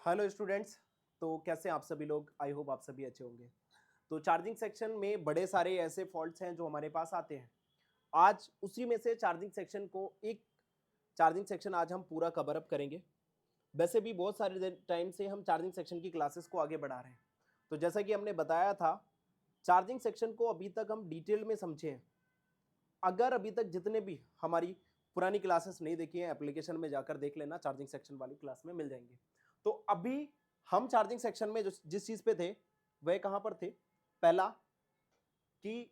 Hello students. तो कैसे हैं आप सभी लोग? आई होप आप सभी अच्छे होंगे। तो चार्जिंग सेक्शन में बड़े सारे ऐसे फॉल्ट्स हैं जो हमारे पास आते हैं। आज उसी में से चार्जिंग सेक्शन को एक चार्जिंग सेक्शन आज हम पूरा कवर अप करेंगे। वैसे भी बहुत सारे टाइम से हम चार्जिंग सेक्शन की क्लासेस को आगे बढ़ा रहे हैं। तो जैसा कि हमने बताया था, चार्जिंग सेक्शन को अभी तक हम डिटेल में समझे हैं। अगर अभी तक जितने भी हमारी पुरानी क्लासेस नहीं देखी हैं, एप्लीकेशन में जाकर देख लेना, चार्जिंग सेक्शन वाली क्लास में मिल जाएंगे। तो अभी हम चार्जिंग सेक्शन में जिस चीज पे थे वह कहां पर थे? पहला कि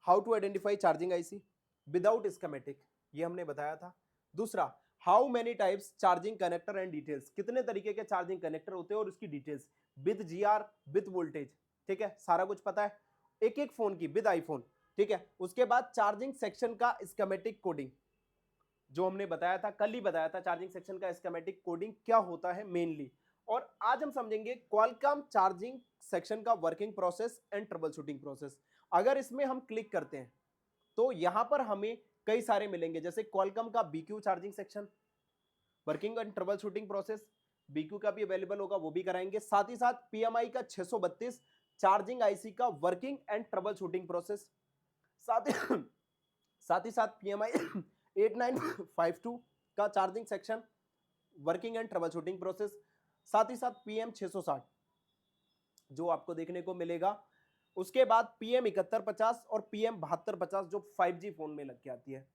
how to identify charging IC without schematic, ये हमने बताया था। दूसरा, how many types charging connector and details, कितने तरीके के चार्जिंग कनेक्टर होते हैं और उसकी details with GR with voltage. ठीक है, सारा कुछ पता है एक एक फोन की विद आईफोन। ठीक है, उसके बाद चार्जिंग सेक्शन का स्कीमेटिक कोडिंग, जो हमने बताया था, कल ही बताया था, चार्जिंग सेक्शन का स्कीमेटिक कोडिंग क्या होता है मेनली। और आज हम समझेंगे क्वालकॉम चार्जिंग सेक्शन का working process and trouble shooting process. अगर इसमें हम क्लिक करते हैं तो यहां पर हमें कई सारे मिलेंगे, जैसे क्वालकॉम का BQ charging section, working and trouble shooting process, BQ का भी अवेलेबल होगा, वो भी कराएंगे। साथ ही साथ पीएमआई का 632 चार्जिंग आईसी का working and trouble shooting process, साथ ही साथ ही साथ पीएमआई 8952 का charging section, working and trouble shooting process, साथ ही साथ पीएम 660 जो आपको देखने को मिलेगा। उसके बाद पीएम 7150 और पीएम 7250 जो 5G फोन में लग के आती है।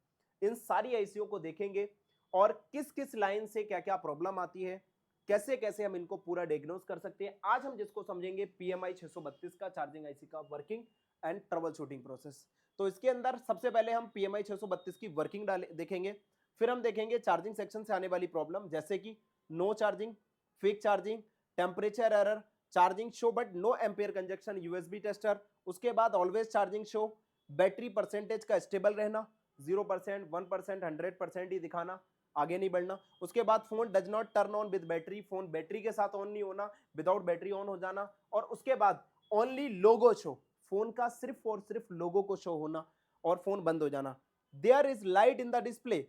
इन सारी आईसीओ को देखेंगे और किस किस लाइन से क्या क्या प्रॉब्लम आती है, कैसे कैसे हम इनको पूरा डायग्नोस कर सकते हैं। आज हम जिसको समझेंगे पीएमआई 632 का चार्जिंग आईसी का working and trouble shooting process. तो इसके अंदर सबसे पहले हम पीएमआई 632 की वर्किंग देखेंगे, फिर हम देखेंगे चार्जिंग सेक्शन से आने वाली प्रॉब्लम, जैसे कि no charging, fake charging, temperature error, charging show but no ampere conjunction, USB tester. उसके बाद always charging show, battery percentage का स्टेबल रहना, 0%, 1%, 100% ही दिखाना, आगे नहीं बढ़ना। उसके बाद phone does not turn on with battery, phone battery के साथ ऑन नहीं होना, विदाउट बैटरी ऑन हो जाना। और उसके बाद ओनली लोगो शो, फोन का सिर्फ और सिर्फ लोगो को शो होना और फोन बंद हो जाना। There is light in the display,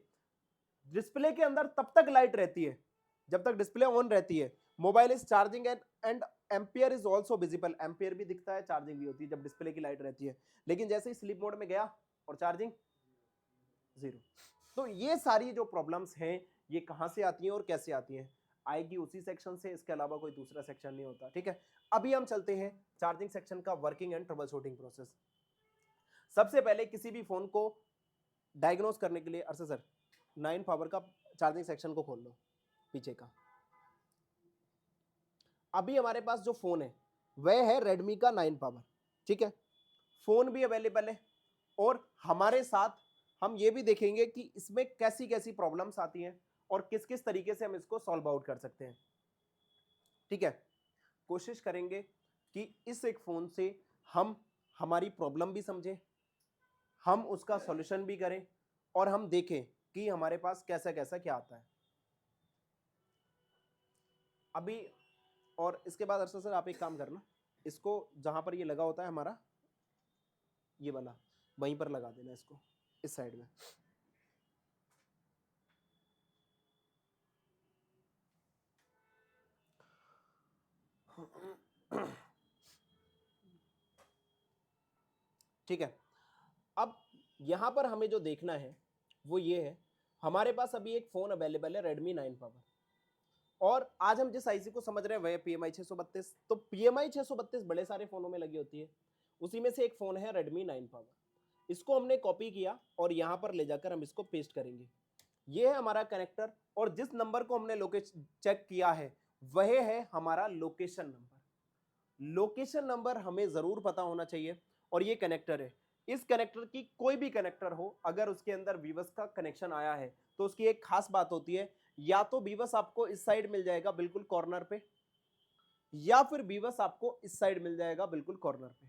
display के अंदर तब तक लाइट रहती है जब तक डिस्प्ले ऑन रहती है। Mobile is charging and ampere is also visible, ampere भी दिखता है, चार्जिंग भी होती है जब डिस्प्ले की लाइट रहती है। लेकिन जैसे ही स्लीप मोड में गया और चार्जिंग जीरो। तो ये सारी जो प्रॉब्लम्स हैं ये कहां से आती हैं और कैसे आती हैं? आएगी उसी सेक्शन से, इसके अलावा कोई दूसरा सेक्शन नहीं होता। ठीक है, अभी हम चलते हैं चार्जिंग सेक्शन का working and trouble shooting process. सबसे पहले किसी भी फोन को डायग्नोस करने के लिए, अर्षद सर 9 पावर का चार्जिंग सेक्शन को खोल लो पीछे का। अभी हमारे पास जो फोन है वह है रेडमी का 9 पावर। ठीक है, फोन भी अवेलेबल है और हमारे साथ हम ये भी देखेंगे कि इसमें कैसी कैसी प्रॉब्लम्स आती हैं और किस किस तरीके से हम इसको सॉल्व आउट कर सकते हैं। ठीक है, कोशिश करेंगे कि इस एक फोन से हम हमारी प्रॉब्लम भी समझें, हम उसका सॉल्यूशन भी करें और हम देखें कि हमारे पास कैसा कैसा क्या आता है अभी। और इसके बाद अर्षद सर आप एक काम करना, इसको जहां पर ये लगा होता है हमारा ये वाला, वहीं पर लगा देना इसको, इस साइड में। ठीक है, अब यहां पर हमें जो देखना है वो ये है, हमारे पास अभी एक फोन अवेलेबल है रेडमी 9 पावर, और आज हम जिस आईसी को समझ रहे हैं वह पीएमआई 632। तो पीएमआई 632 बड़े सारे फोनों में लगी होती है, उसी में से एक फोन है रेडमी 9 पावर। इसको हमने कॉपी किया और यहां पर ले जाकर हम इसको पेस्ट करेंगे। ये है हमारा कनेक्टर और जिस नंबर को हमने लोकेशन चेक किया है वह है हमारा लोकेशन नंबर। लोकेशन नंबर हमें जरूर पता होना चाहिए। और ये कनेक्टर है, इस कनेक्टर की कोई भी कनेक्टर हो, अगर उसके अंदर वीवस का कनेक्शन आया है तो उसकी एक खास बात होती है, या तो वीवस आपको इस साइड मिल जाएगा बिल्कुल कॉर्नर पे, या फिर वीवस आपको इस साइड मिल जाएगा बिल्कुल कॉर्नर पे।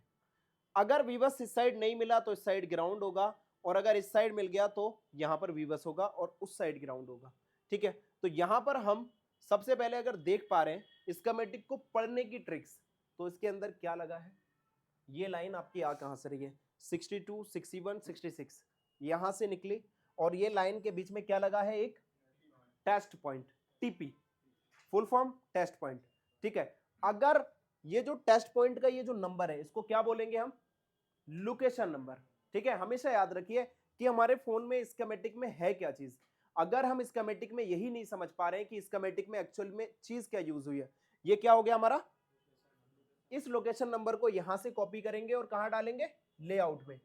अगर वीवस इस साइड नहीं मिला तो इस साइड ग्राउंड होगा, और अगर इस साइड मिल गया तो यहां पर वीवस होगा और उस साइड ग्राउंड होगा। ठीक है, तो यहां पर हम सबसे पहले अगर देख पा रहे हैं स्कीमेटिक को पढ़ने की ट्रिक्स, तो इसके अंदर क्या लगा है, ये लाइन आपकी आ कहां से रही है, 62, 61, 66 यहां से निकली, और ये लाइन के बीच में क्या लगा है, एक test point, TP, full form test point. ठीक है। अगर ये जो टेस्ट पॉइंट का ये जो नंबर है इसको क्या बोलेंगे हम, लोकेशन नंबर। ठीक है, हमेशा याद रखिए कि हमारे फोन में स्कीमेटिक में है क्या चीज। अगर हम स्कीमेटिक में यही नहीं समझ पा रहे हैं कि स्कीमेटिक में एक्चुअल में चीज क्या यूज हुई है, ये क्या हो गया हमारा, इस लोकेशन नंबर को यहां से कॉपी करेंगे और कहां डालेंगे, लेआउट में,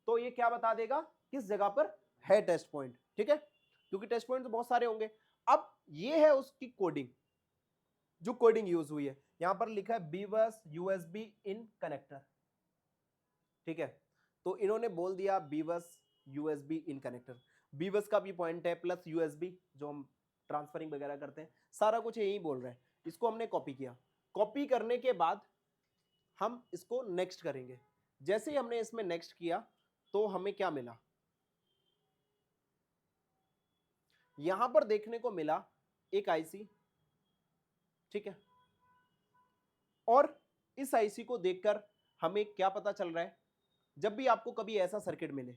तो ये क्या बता देगा किस जगह पर है टेस्ट पॉइंट। ठीक है, क्योंकि टेस्ट पॉइंट तो बहुत सारे होंगे। अब ये है उसकी कोडिंग, जो कोडिंग यूज हुई है, यहां पर लिखा है बीबस यूएसबी इन कनेक्टर। ठीक है, तो इन्होंने बोल दिया बीबस यूएसबी इन कनेक्टर। बीबस का भी पॉइंट है प्लस यूएसबी जो हम ट्रांसफरिंग वगैरह करते हैं, सारा कुछ यही बोल रहा है। इसको हमने कॉपी किया, कॉपी करने के बाद हम इसको नेक्स्ट करेंगे। जैसे ही हमने इसमें नेक्स्ट किया तो हमें क्या मिला, यहां पर देखने को मिला एक आईसी। ठीक है, और इस आईसी को देखकर हमें क्या पता चल रहा है, जब भी आपको कभी ऐसा सर्किट मिले,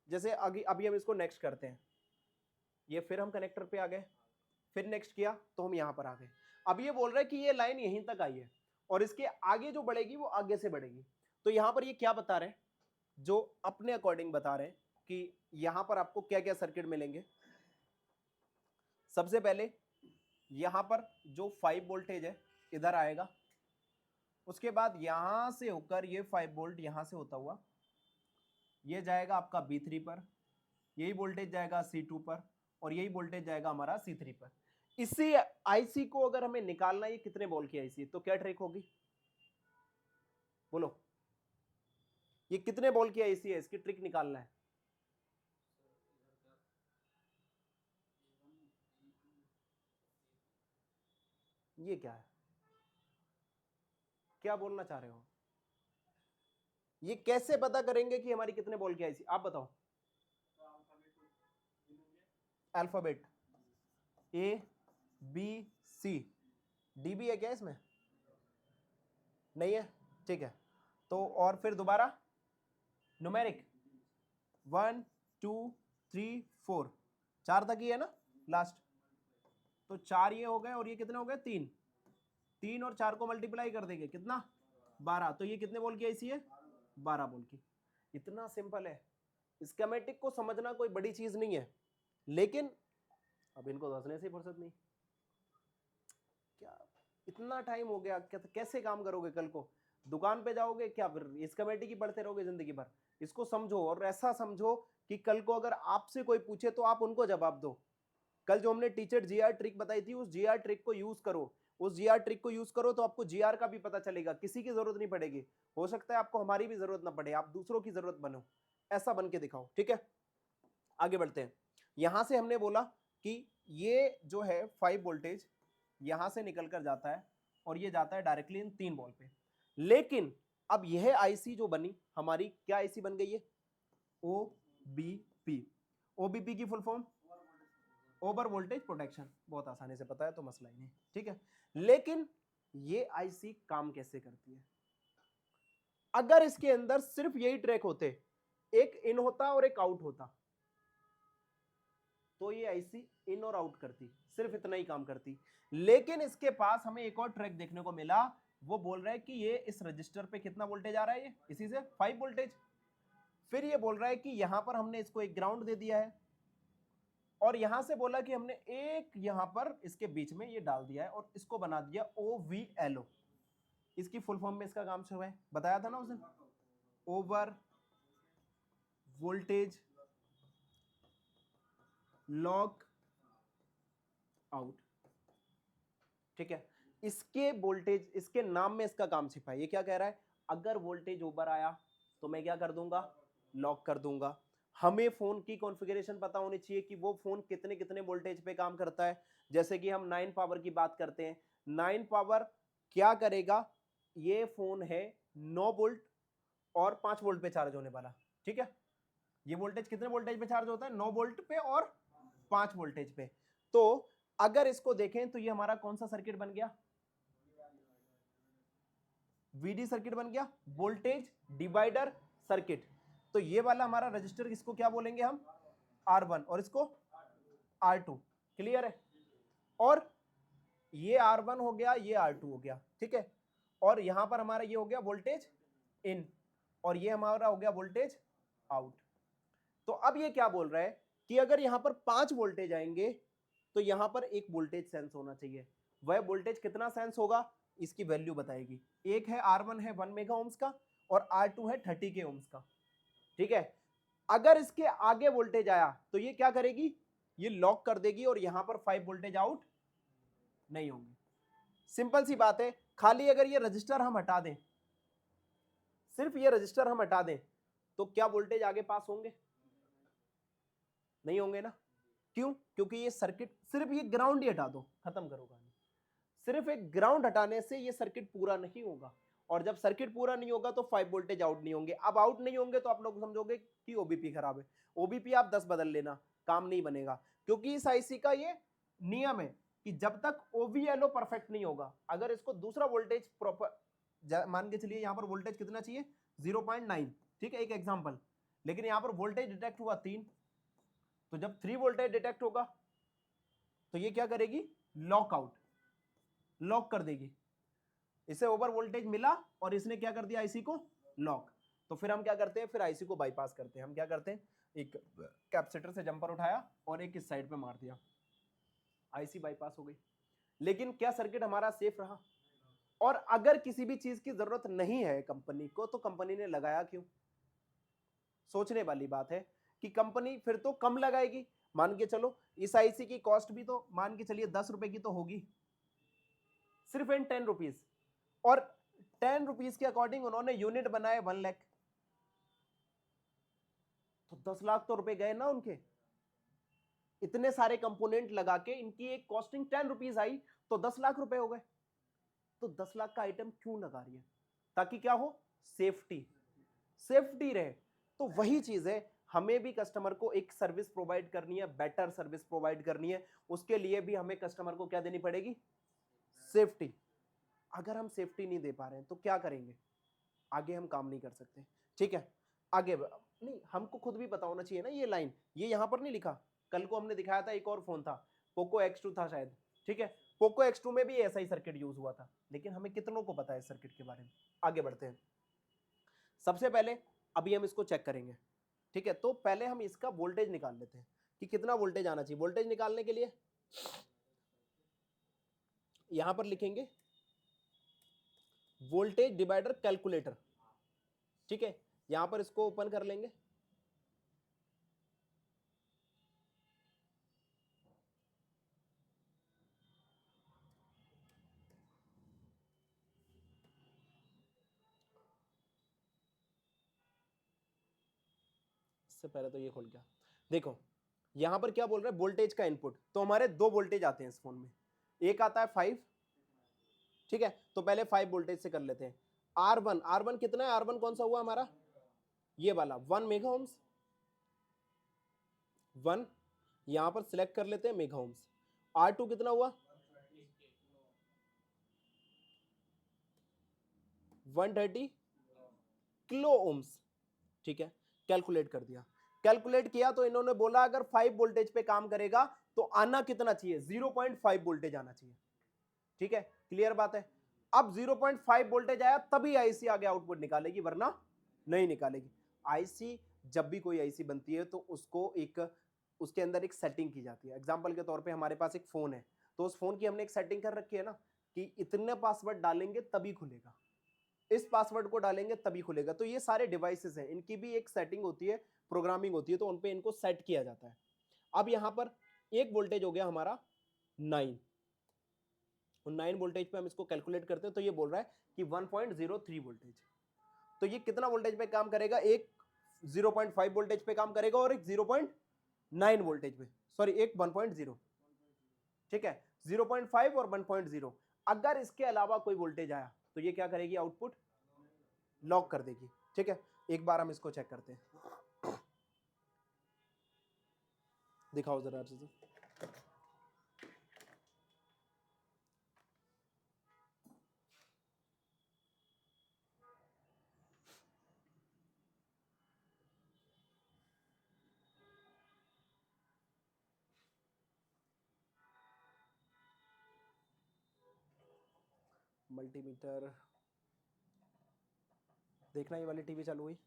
जैसे अभी हम इसको नेक्स्ट करते हैं, ये फिर हम कनेक्टर पे आ गए, फिर नेक्स्ट किया तो हम यहां पर आ गए। अब ये बोल रहा है कि ये लाइन यहीं तक आई है और इसके आगे जो बढ़ेगी वो आगे से बढ़ेगी। तो यहां पर ये क्या बता रहे हैं, जो अपने अकॉर्डिंग बता रहे हैं कि यहां पर आपको क्या क्या सर्किट मिलेंगे। सबसे पहले यहां पर जो 5 वोल्टेज है इधर आएगा, उसके बाद यहां से होकर ये 5 वोल्ट यहां से होता हुआ ये जाएगा आपका B3 पर, यही वोल्टेज जाएगा C2 पर, और यही वोल्टेज जाएगा हमारा C3 पर। इसी आईसी को अगर हमें निकालना है ये कितने वोल्ट की आईसी, तो क्या ट्रिक होगी, बोलो, ये कितने वोल्ट की आईसी है, इसकी ट्रिक निकालना है। ये क्या है, क्या बोलना चाह रहे हो, ये कैसे पता करेंगे कि हमारी कितने वोल्ट की आईसी, आप बताओ। Alphabet A B C, D भी है क्या इसमें, नहीं है, ठीक है। तो और फिर दोबारा न्यूमेरिक 1 2 3 4, 4 तक ही है ना लास्ट, तो 4 ये हो गए और ये कितने हो गए, 3, 3 और 4 को मल्टीप्लाई कर देंगे कितना, 12, तो ये कितने वोल्ट की आईसी है, 12 वोल्ट की। इतना सिंपल है, स्कीमेटिक को समझना कोई बड़ी चीज नहीं है, लेकिन अब इनको दसने से फुर्सत नहीं, क्या इतना टाइम हो गया, कैसे काम करोगे, कल को दुकान पे जाओगे क्या, फिर इस कमेटी की पढ़ते रहोगे जिंदगी भर। इसको समझो और ऐसा समझो कि कल को अगर आपसे कोई पूछे तो आप उनको जवाब दो। कल जो हमने टीचर जीआर ट्रिक बताई थी, उस जीआर ट्रिक को यूज करो, उस जीआर ट्रिक को यूज करो तो आपको जीआर का भी पता चलेगा, किसी की जरूरत नहीं पड़ेगी, हो सकता है आपको हमारी भी जरूरत ना पड़े, आप दूसरों की जरूरत बनो, ऐसा बन के दिखाओ। ठीक है, आगे बढ़ते हैं। यहां से हमने बोला कि ये जो है 5 वोल्टेज यहां से निकल कर जाता है और ये जाता है डायरेक्टली इन 3 वोल्ट पे। लेकिन अब यह आईसी जो बनी हमारी, क्या आईसी बन गई है, ओबीपी। ओबीपी की full form over voltage protection, बहुत आसानी से पता है तो मसला ही नहीं। ठीक है, लेकिन ये आईसी काम कैसे करती है, अगर इसके अंदर सिर्फ यही ट्रैक होते, एक इन होता और एक आउट होता, तो ये आईसी इन और आउट करती, सिर्फ इतना ही काम करती। लेकिन इसके पास हमें एक और ट्रैक देखने को मिला, वो बोल रहा है कि ये इस रजिस्टर पे कितना वोल्टेज आ रहा है, ये इसी से 5 वोल्टेज। फिर ये बोल रहा है कि यहां पर हमने इसको एक ग्राउंड दे दिया है और यहां से बोला कि हमने एक यहां पर इसके बीच में ये डाल दिया है और इसको बना दिया OVLO। इसकी फुल फॉर्म में इसका काम शुरू है, बताया था ना उस दिन, ओवर वोल्टेज लॉक आउट। ठीक है, इसके वोल्टेज, इसके नाम में इसका काम छिपा है। ये क्या कह रहा है, अगर वोल्टेज ऊपर आया तो मैं क्या कर दूंगा, लॉक कर दूंगा। हमें फोन की कॉन्फ़िगरेशन पता होनी चाहिए कि वो फोन कितने कितने वोल्टेज पे काम करता है। जैसे कि हम 9 पावर की बात करते हैं, 9 पावर क्या करेगा, ये फोन है 9 वोल्ट और 5 वोल्ट पे चार्ज होने वाला। ठीक है, ये वोल्टेज कितने वोल्टेज पे चार्ज होता है, 9 वोल्ट पे और 5 वोल्टेज पे। तो अगर इसको देखें तो ये हमारा कौन सा सर्किट बन गया, वीडी सर्किट बन गया, वोल्टेज डिवाइडर सर्किट। तो ये वाला हमारा रजिस्टर, इसको क्या बोलेंगे हम, R1 और इसको R2। क्लियर है, और ये R1 हो गया, ये R2 हो गया, ठीक है। और यहां पर हमारा ये हो गया वोल्टेज इन, और ये हमारा हो गया वोल्टेज आउट। तो अब ये क्या बोल रहा है कि अगर यहां पर 5 वोल्टेज आएंगे तो यहां पर एक वोल्टेज सेंस होना चाहिए। वह वोल्टेज कितना सेंस होगा, इसकी वैल्यू बताएगी। एक है R1 है 1 मेगा ओम्स का, और R2 है 30 के ओम्स का, ठीक है। अगर इसके आगे वोल्टेज आया तो ये क्या करेगी, ये लॉक कर देगी, और यहां पर 5 वोल्टेज आउट नहीं होंगे। सिंपल सी बात है। खाली अगर ये रजिस्टर हम हटा दें, सिर्फ ये रजिस्टर हम हटा दें, तो क्या वोल्टेज आगे पास होंगे, नहीं होंगे ना। क्यों, क्योंकि ये सर्किट, सिर्फ ये ग्राउंड ही हटा दो, खत्म करो कहानी। सिर्फ एक ग्राउंड हटाने से ये सर्किट पूरा नहीं होगा, और जब सर्किट पूरा नहीं होगा तो 5 वोल्टेज आउट नहीं होंगे। अब आउट नहीं होंगे तो आप लोग समझोगे कि ओबीपी खराब है। ओबीपी आप 10 बदल लेना, काम नहीं बनेगा, क्योंकि इस आईसी का ये नियम है कि जब तक ओवीएलओ परफेक्ट नहीं होगा, अगर इसको दूसरा वोल्टेज प्रॉपर, मान के चलिए यहां पर वोल्टेज कितना चाहिए 0.9, ठीक है, एक एग्जांपल। लेकिन यहां पर वोल्टेज डिटेक्ट हुआ 3, तो जब 3 वोल्टेज डिटेक्ट होगा तो ये क्या करेगी, लॉकआउट, लॉक कर देगी। इसे ओवर वोल्टेज मिला और इसने क्या कर दिया, आईसी को लॉक। तो फिर हम क्या करते हैं, फिर आईसी को बाईपास करते हैं। हम क्या करते हैं, एक कैपेसिटर से जंपर उठाया और एक इस साइड पे मार दिया, आईसी बाईपास हो गई। लेकिन क्या सर्किट हमारा सेफ रहा। और अगर किसी भी चीज की जरूरत नहीं है कंपनी को, तो कंपनी ने लगाया क्यों। सोचने वाली बात है कि कंपनी फिर तो कम लगाएगी। मान के चलो इस आईसी की कॉस्ट भी तो मान के चलिए 10 रुपए की तो होगी, सिर्फ इन 10 रुपीज। और 10 रुपीज के अकॉर्डिंग उन्होंने यूनिट बनाए 1 लाख, तो 10 लाख तो रुपए गए ना उनके। इतने सारे कंपोनेंट लगा के इनकी एक कॉस्टिंग 10 रुपीज आई, तो 10 लाख रुपए हो गए। तो 10 लाख का आइटम क्यों लगा रही है, ताकि क्या हो, सेफ्टी, सेफ्टी रहे। तो वही चीज है, हमें भी कस्टमर को एक सर्विस प्रोवाइड करनी है, बेटर सर्विस प्रोवाइड करनी है। उसके लिए भी हमें कस्टमर को क्या देनी पड़ेगी, सेफ्टी। अगर हम सेफ्टी नहीं दे पा रहे हैं तो क्या करेंगे, आगे हम काम नहीं कर सकते, ठीक है। आगे नहीं, हमको खुद भी पता होना चाहिए ना ये लाइन, ये यहां पर नहीं लिखा। कल को हमने दिखाया था, एक और फोन था, पोको X2 था शायद, ठीक है। पोको X2 में भी ऐसा ही सर्किट यूज हुआ था, लेकिन हमें कितनों को पता है इस सर्किट के बारे में। आगे बढ़ते हैं। सबसे पहले अभी हम इसको चेक करेंगे, ठीक है। तो पहले हम इसका वोल्टेज निकाल लेते हैं कि कितना वोल्टेज आना चाहिए। वोल्टेज निकालने के लिए यहां पर लिखेंगे वोल्टेज डिवाइडर कैलकुलेटर, ठीक है। यहां पर इसको ओपन कर लेंगे। इससे पहले तो ये खोल गया। देखो यहां पर क्या बोल रहे हैं, वोल्टेज का इनपुट। तो हमारे 2 वोल्टेज आते हैं इस फोन में, एक आता है 5, ठीक है। तो पहले 5 वोल्टेज से कर लेते हैं। R1, R1 कितना है, R1 कौन सा हुआ हमारा, ये वाला 1 मेगा ओम्स, 1, यहां पर सिलेक्ट कर लेते हैं मेगा ओम्स। R2 कितना हुआ, 130 किलो ओम्स, ठीक है। कैलकुलेट कर दिया, कैलकुलेट किया तो इन्होंने बोला अगर 5 वोल्टेज पे काम करेगा तो आना कितना चाहिए, 0.5 वोल्टेज आना चाहिए, ठीक है। क्लियर बात है। अब 0.5 वोल्टेज आया तभी आईसी आगे आउटपुट निकालेगी, वरना नहीं निकालेगी। आईसी, जब भी कोई आईसी बनती है तो उसको एक, उसके अंदर एक सेटिंग की जाती है। एग्जांपल के तौर पे हमारे पास एक फोन है, तो उस फोन की हमने एक सेटिंग कर रखी है ना, कि इतने पासवर्ड डालेंगे तभी खुलेगा, इस पासवर्ड को डालेंगे तभी खुलेगा। तो ये सारे डिवाइसेस हैं, इनकी भी एक सेटिंग होती है, प्रोग्रामिंग होती है, तो उनपे इनको सेट किया जाता है। अब यहां पर एक वोल्टेज हो गया हमारा 9, और 9 वोल्टेज पे हम इसको कैलकुलेट करते हैं तो ये बोल रहा है कि 1.03 वोल्टेज। तो ये कितना वोल्टेज पे काम करेगा, एक 0.5 वोल्टेज पे काम करेगा और एक 0.9 वोल्टेज पे, सॉरी एक 1.0, ठीक है। 0.5 और 1.0। अगर इसके अलावा कोई वोल्टेज आया तो ये क्या करेगी, आउटपुट लॉक कर देगी, ठीक है। एक बार हम इसको चेक करते हैं, दिखाओ जरा चीजें। मल्टीमीटर देखना, ये वाली टीवी चालू हुई।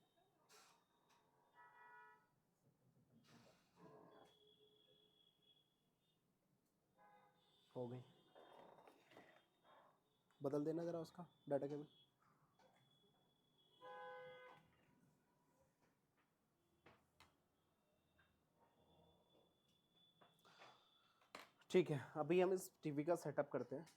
हो गई, बदल देना जरा उसका डाटा केबल। ठीक है, अभी हम इस टीवी का सेटअप करते हैं।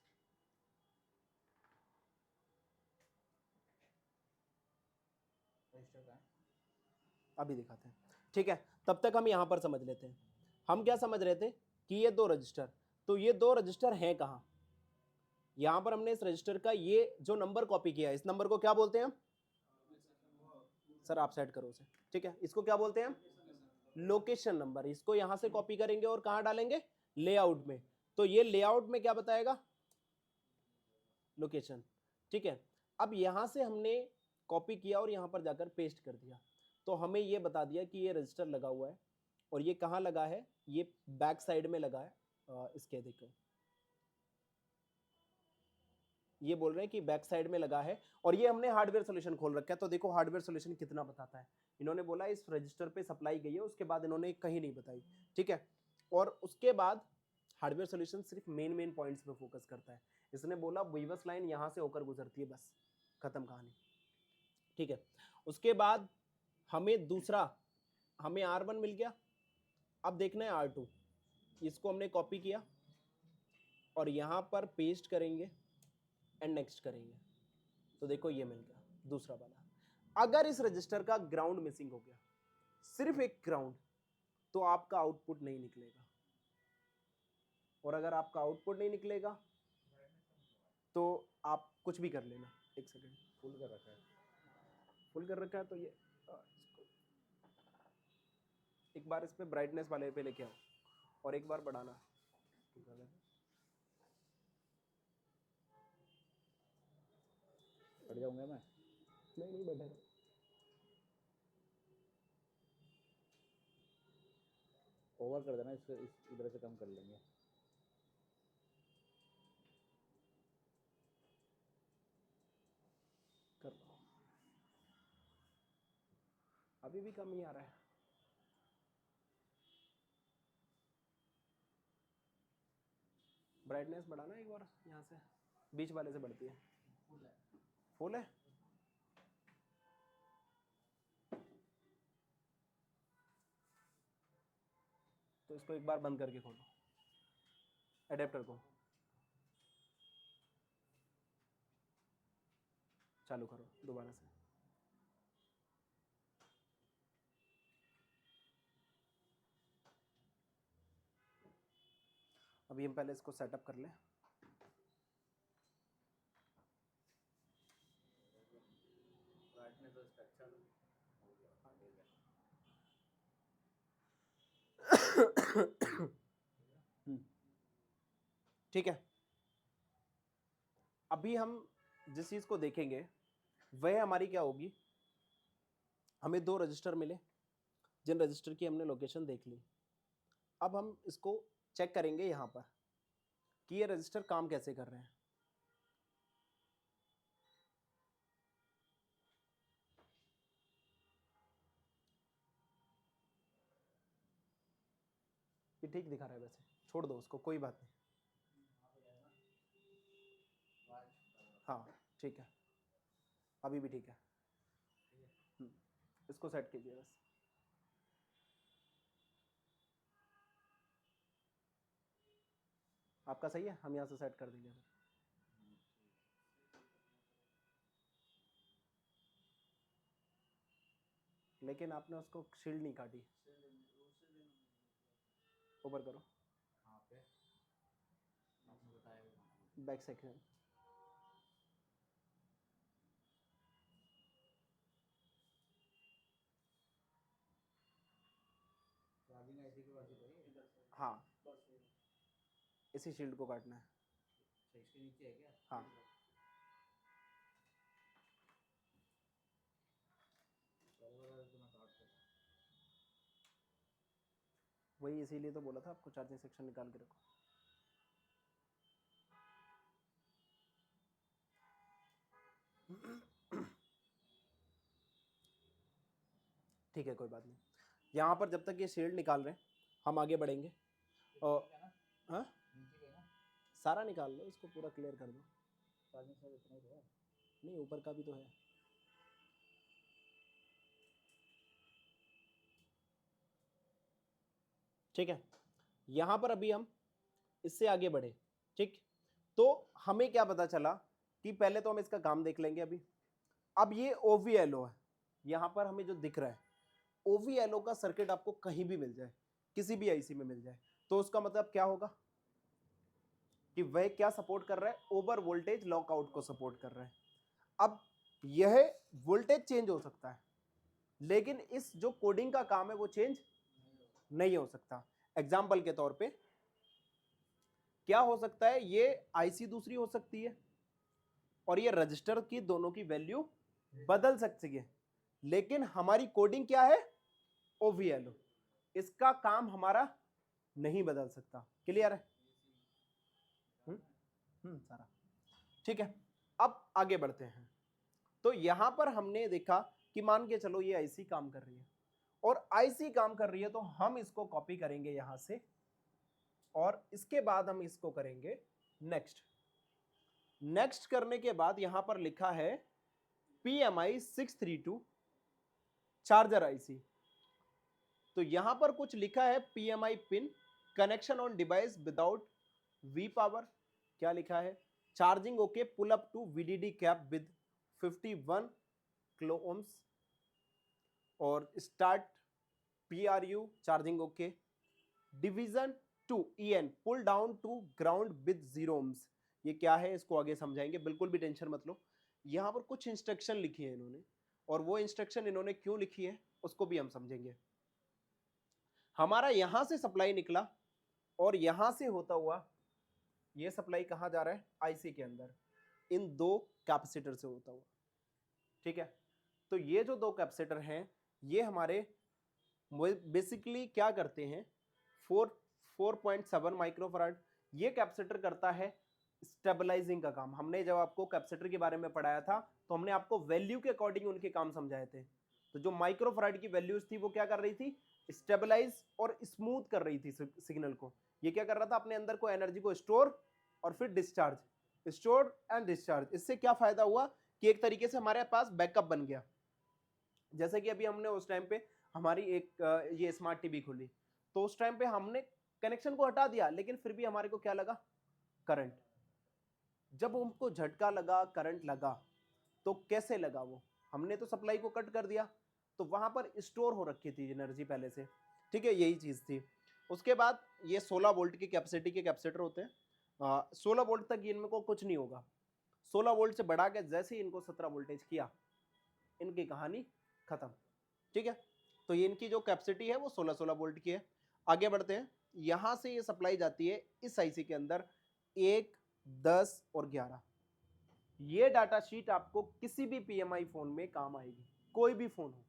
अभी दिखाते हैं, ठीक है। तब तक हम यहाँ पर समझ लेते हैं। हम क्या समझ रहे थे कि ये दो रजिस्टर, तो ये दो रजिस्टर हैं कहाँ। यहाँ पर हमने इस रजिस्टर का ये जो नंबर कॉपी किया है, इस नंबर को क्या बोलते हैं हम? सर आप सेट करो उसे, ठीक है। इसको क्या बोलते हैं हम? Location number. इसको यहां से कॉपी करेंगे और कहां डालेंगे? लेआउट में। तो ये लेआउट में क्या बताएगा? लोकेशन, ठीक है। अब यहां से हमने कॉपी किया और यहां पर जाकर पेस्ट कर दिया, तो हमें ये बता दिया कि ये रजिस्टर लगा हुआ है। और ये कहाँ लगा है? ये बैक साइड में लगा है। इसके देखो, ये बोल रहे हैं कि बैक साइड में लगा है। और ये हमने हार्डवेयर सॉल्यूशन खोल रखा है, तो देखो हार्डवेयर सॉल्यूशन कितना बताता है। इन्होंने बोला इस रजिस्टर पे सप्लाई गई है, उसके बाद इन्होंने कहीं नहीं बताई, ठीक है। और उसके बाद हार्डवेयर सॉल्यूशन सिर्फ मेन मेन पॉइंट्स पे फोकस करता है। इसने बोला वीवर्स लाइन यहाँ से होकर गुजरती है, बस खत्म कहानी, ठीक है। उसके बाद हमें दूसरा, हमें R1 मिल गया। अब देखना है R2, इसको हमने कॉपी किया और यहाँ पर पेस्ट करेंगे एंड नेक्स्ट करेंगे, तो देखो ये मिल गया दूसरा वाला। अगर इस रजिस्टर का ग्राउंड मिसिंग हो गया, सिर्फ एक ग्राउंड, तो आपका आउटपुट नहीं निकलेगा। और अगर आपका आउटपुट नहीं निकलेगा तो आप कुछ भी कर लेना। एक सेकेंड, फुल कर रखा है, फुल कर रखा है तो ये एक बार इस पे ब्राइटनेस वाले पे लेके आओ और एक बार बढ़ाना। बढ़ जाऊंगा मैं? नहीं बैठे, ओवर कर देना, इसको इस इधर से कम कर लेंगे। कर लो, अभी भी कम ही आ रहा है। ब्राइटनेस बढ़ाना एक बार, यहाँ से बीच वाले से बढ़ती है। फुल है, तो इसको एक बार बंद करके खोलो एडेप्टर को, चालू करो दोबारा से। अभी हम पहले इसको सेटअप कर लें। ठीक है, अभी हम जिस चीज को देखेंगे वह हमारी क्या होगी, हमें दो रजिस्टर मिले जिन रजिस्टर की हमने लोकेशन देख ली। अब हम इसको चेक करेंगे यहां पर कि ये रजिस्टर काम कैसे कर रहे हैं। ये ठीक दिखा रहा है वैसे, छोड़ दो उसको, कोई बात नहीं। हाँ ठीक है, अभी भी ठीक है। इसको सेट कीजिए बस। आपका सही है, हम यहाँ से सेट कर देंगे। लेकिन आपने उसको शील्ड नहीं काटी, ऊपर करो बैक सेक्शन। हाँ, इसी शील्ड को काटना है। इसके नीचे है क्या? हाँ, वही इसीलिए तो बोला था आपको चार्जिंग सेक्शन निकाल के रखो। ठीक है, कोई बात नहीं। यहाँ पर जब तक ये शेड निकाल रहे हैं हम आगे बढ़ेंगे। और हाँ, सारा निकाल लो, इसको पूरा क्लियर कर दो। नहीं, ऊपर का भी तो है। ठीक है, यहाँ पर अभी हम इससे आगे बढ़े। ठीक, तो हमें क्या पता चला कि पहले तो हम इसका काम देख लेंगे अभी। अब ये OVLO है, यहाँ पर हमें जो दिख रहा है OVLO का सर्किट आपको कहीं भी मिल जाए, किसी भी आईसी में मिल जाए, तो उसका मतलब क्या होगा कि वह क्या सपोर्ट कर रहा है, ओवर वोल्टेज लॉकआउट को सपोर्ट कर रहा है। अब यह वोल्टेज चेंज हो सकता है, लेकिन इस जो कोडिंग का काम है वो चेंज नहीं हो सकता। एग्जाम्पल के तौर पे क्या हो सकता है, ये आईसी दूसरी हो सकती है और ये रजिस्टर की दोनों की वैल्यू बदल सकती है, लेकिन हमारी कोडिंग क्या है, OVLO, इसका काम हमारा नहीं बदल सकता। क्लियर है? सारा ठीक है। अब आगे बढ़ते हैं। तो यहां पर हमने देखा कि मान के चलो ये आईसी काम कर रही है, और आईसी काम कर रही है तो हम इसको कॉपी करेंगे यहां से, और इसके बाद हम इसको करेंगे नेक्स्ट। नेक्स्ट करने के बाद यहां पर लिखा है PMI 632 चार्जर आईसी। तो यहां पर कुछ लिखा है PMI pin connection on device without V power. क्या लिखा है, charging okay, pull up to VDD cap with 51 kilo ohms, और start PRU charging okay, division to EN pull down to ground with 0 ohms. ये क्या है इसको आगे समझाएंगे, बिल्कुल भी टेंशन मत लो। यहां पर कुछ इंस्ट्रक्शन लिखी है इन्होंने, और वो इंस्ट्रक्शन इन्होंने क्यों लिखी है उसको भी हम समझेंगे। हमारा यहां से सप्लाई निकला और यहां से होता हुआ ये सप्लाई कहां जा रहा है, आईसी के अंदर, इन दो कैपेसिटर से होता हुआ। ठीक है, तो ये जो दो कैपेसिटर हैं ये हमारे बेसिकली क्या करते हैं, 4.7 माइक्रोफराड। ये कैपेसिटर करता है स्टेबलाइजिंग का काम। हमने जब आपको कैपेसिटर के बारे में पढ़ाया था तो हमने आपको वैल्यू के अकॉर्डिंग उनके काम समझाए थे। तो जो माइक्रोफराड की वैल्यूज थी वो क्या कर रही थी, स्टेबलाइज और स्मूथ कर रही थी सिग्नल को। ये क्या कर रहा था, अपने अंदर को एनर्जी को स्टोर और फिर डिस्चार्ज, स्टोर एंड डिस्चार्ज। इससे क्या फायदा हुआ कि एक तरीके से हमारे पास बैकअप बन गया। जैसे कि अभी हमने उस टाइम पे हमारी एक ये स्मार्ट टीवी खुली, तो उस टाइम पे हमने कनेक्शन को हटा दिया, लेकिन फिर भी हमारे को क्या लगा, करंट। जब उनको झटका लगा, करंट लगा, तो कैसे लगा, वो हमने तो सप्लाई को कट कर दिया, तो वहां पर स्टोर हो रखी थी एनर्जी पहले से। ठीक है, यही चीज थी। उसके बाद ये 16 वोल्ट की कैपेसिटी के कैपेसिटर होते हैं। 16 वोल्ट तक इनमें को कुछ नहीं होगा। 16 वोल्ट से बढ़ा के जैसे ही इनको 17 वोल्टेज किया, इनकी कहानी खत्म। ठीक है, तो ये इनकी जो कैपेसिटी है वो 16 वोल्ट की है। आगे बढ़ते हैं, यहां से ये सप्लाई जाती है इस आईसी के अंदर 1, 10 और 11। ये डाटा शीट आपको किसी भी PMI फोन में काम आएगी, कोई भी फोन हो,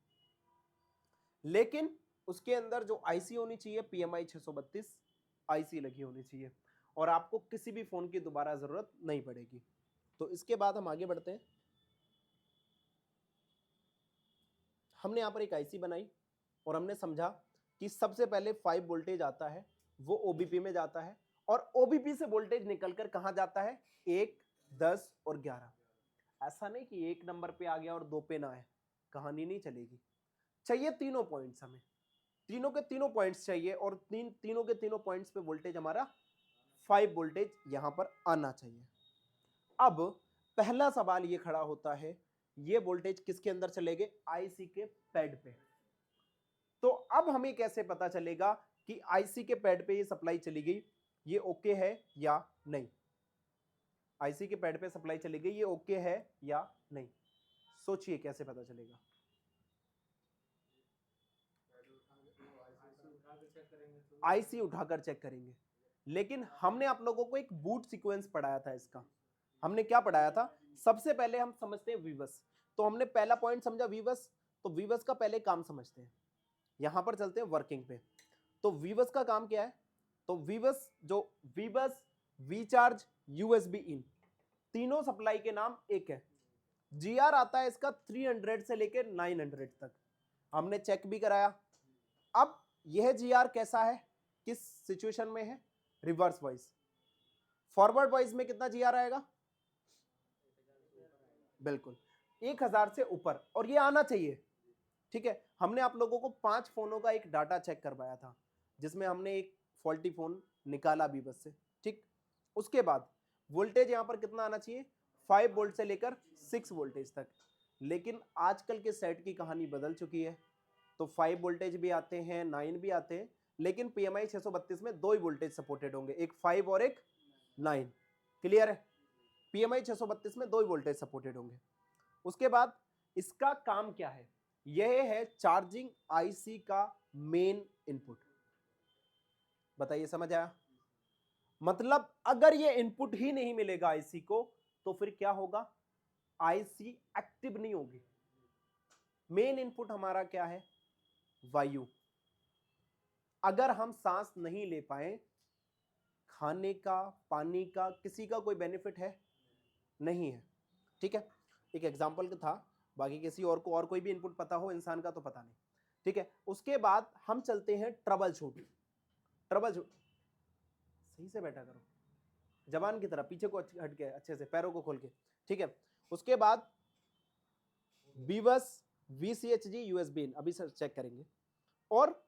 लेकिन उसके अंदर जो आईसी होनी चाहिए PMI 632 आईसी लगी होनी चाहिए, और आपको किसी भी फोन की दोबारा जरूरत नहीं पड़ेगी। तो इसके बाद हम आगे बढ़ते हैं। हमने यहाँ पर एक आईसी बनाई और हमने समझा कि सबसे पहले 5 वोल्टेज आता है, वो ओबीपी में जाता है, और ओबीपी से वोल्टेज निकलकर कहां जाता है, 1, 10 और 11। ऐसा नहीं कि 1 नंबर पे आ गया और 2 पे ना आए, कहानी नहीं चलेगी। चाहिए तीनों पॉइंट्स, हमें तीनों के तीनों पॉइंट्स चाहिए, और तीनों के तीनों पॉइंट्स पे वोल्टेज हमारा 5 वोल्टेज यहां पर आना चाहिए। अब पहला सवाल ये खड़ा होता है, ये वोल्टेज किसके अंदर चलेंगे, आईसी के पैड पे। तो अब हमें कैसे पता चलेगा कि आईसी के पैड पे ये सप्लाई चली गई, ये ओके है या नहीं। आईसी के पैड पे सप्लाई चली गई, ये ओके है या नहीं, सोचिए कैसे पता चलेगा। आईसी उठाकर चेक करेंगे, लेकिन हमने आप लोगों को एक बूट सीक्वेंस पढ़ाया था इसका। हमने क्या पढ़ाया था, सबसे पहले हम समझते हैं वीबस। तो हमने पहला पॉइंट समझा वीबस, तो वीबस का पहले काम समझते हैं। यहां पर चलते हैं वर्किंग पे। तो वीबस का काम क्या है, तो वीबस, वी चार्ज, यूएसबी इन, तीनों सप्लाई के नाम एक है। जीआर आता है इसका 300 से लेकर 900 तक, हमने चेक भी कराया। अब यह जीआर कैसा है, किस सिचुएशन में है, रिवर्स वॉइस। फॉरवर्ड वॉइस में कितना जीआर आएगा, बिल्कुल 1000 से ऊपर, और ये आना चाहिए। ठीक है, हमने आप लोगों को 5 फोनों का एक डाटा चेक करवाया था, जिसमें हमने एक फॉल्टी फोन निकाला भी बस से। ठीक, उसके बाद वोल्टेज यहां पर कितना आना चाहिए, 5 वोल्ट से लेकर 6 वोल्टेज तक। लेकिन आजकल के सेट की कहानी बदल चुकी है, तो 5 वोल्टेज भी आते हैं, 9 भी आते हैं, लेकिन PMI 632 में 2 ही वोल्टेज सपोर्टेड होंगे, एक 5 और एक 9। क्लियर है, PMI 632 में 2 ही वोल्टेज सपोर्टेड होंगे। उसके बाद इसका काम क्या है, यह है चार्जिंग आईसी का मेन इनपुट। बताइए, समझ आया? मतलब अगर ये इनपुट ही नहीं मिलेगा आईसी को, तो फिर क्या होगा, आईसी एक्टिव नहीं होगी। मेन इनपुट हमारा क्या है, वायु। अगर हम सांस नहीं ले पाए, खाने का, पानी का, किसी का कोई बेनिफिट है नहीं है। ठीक है, एक एग्जांपल था, बाकी किसी और को और कोई भी इनपुट पता हो इंसान का तो पता नहीं। ठीक है, उसके बाद हम चलते हैं ट्रबल शूट। ट्रबल शूट, सही से बैठा करो, जबान की तरह पीछे को हट के, अच्छे से पैरों को खोल के। ठीक है, उसके बाद बीवस, VCHG, USB इन, अभी सर चेक करेंगे। और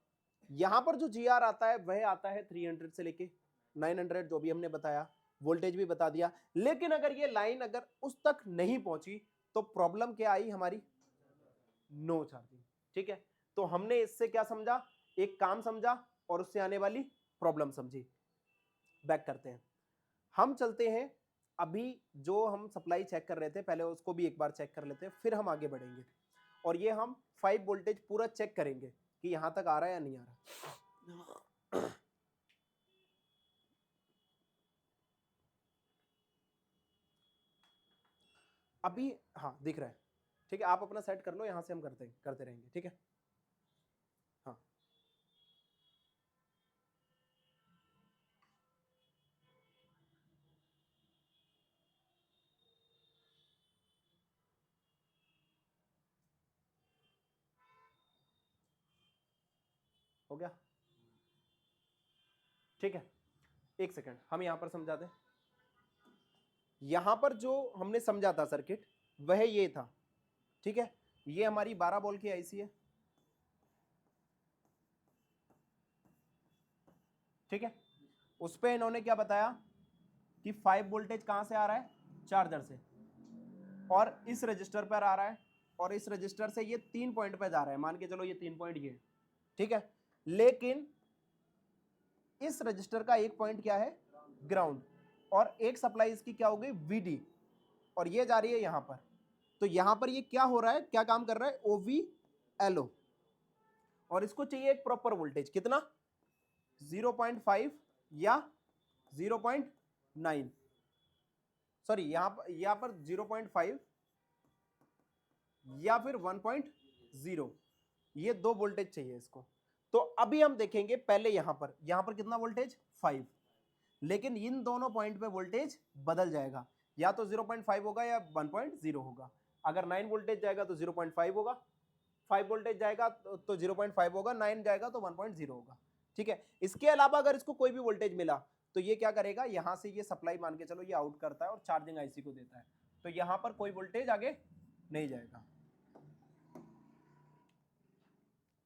यहां पर जो जीआर आता है वह आता है 300 से लेके 900, जो भी हमने बताया, वोल्टेज भी बता दिया। लेकिन अगर ये लाइन अगर उस तक नहीं पहुंची तो प्रॉब्लम क्या आई हमारी, नो चार्जिंग। ठीक है, तो हमने इससे क्या समझा, एक काम समझा और उससे आने वाली प्रॉब्लम समझी। बैक करते हैं, हम चलते हैं, अभी जो हम सप्लाई चेक कर रहे थे पहले उसको भी एक बार चेक कर लेते हैं, फिर हम आगे बढ़ेंगे। और ये हम 5 वोल्टेज पूरा चेक करेंगे कि यहां तक आ रहा है या नहीं आ रहा। अभी हाँ दिख रहा है। ठीक है, आप अपना सेट कर लो, यहां से हम करते रहेंगे। ठीक है, हाँ हो गया। ठीक है, एक सेकंड, हम यहां पर समझाते हैं। यहां पर जो हमने समझा था सर्किट वह ये था। ठीक है, ये हमारी 12 वोल्ट की आईसी है। ठीक है, उस पे इन्होंने क्या बताया कि 5 वोल्टेज कहां से आ रहा है, चार्जर से, और इस रजिस्टर पर आ रहा है, और इस रजिस्टर से ये 3 पॉइंट पे जा रहा है, मान के चलो ये 3 पॉइंट ये। ठीक है, लेकिन इस रजिस्टर का एक पॉइंट क्या है, ग्राउंड, और एक सप्लाई इसकी क्या हो गई, VD, और ये जा रही है यहां पर। तो यहां पर ये क्या हो रहा है, क्या काम कर रहा है, OVLO, और इसको चाहिए एक प्रॉपर वोल्टेज, कितना, 0.5 या 0.9, सॉरी यहां पर 0.5 या फिर 1.0, ये 2 वोल्टेज चाहिए इसको। तो अभी हम देखेंगे, पहले यहां पर कितना वोल्टेज, 5, लेकिन इन दोनों पॉइंट पे वोल्टेज बदल जाएगा, या तो 0.5 होगा या 1.0 होगा। अगर 9 वोल्टेज जाएगा तो 0.5 होगा, 5 वोल्टेज जाएगा तो 0.5 होगा, 9 जाएगा तो 1.0 होगा। ठीक है, इसके अलावा अगर इसको कोई भी वोल्टेज मिला तो ये क्या करेगा, यहां से ये सप्लाई मान के चलो ये आउट करता है और चार्जिंग आईसी को देता है, तो यहां पर कोई वोल्टेज आगे नहीं जाएगा।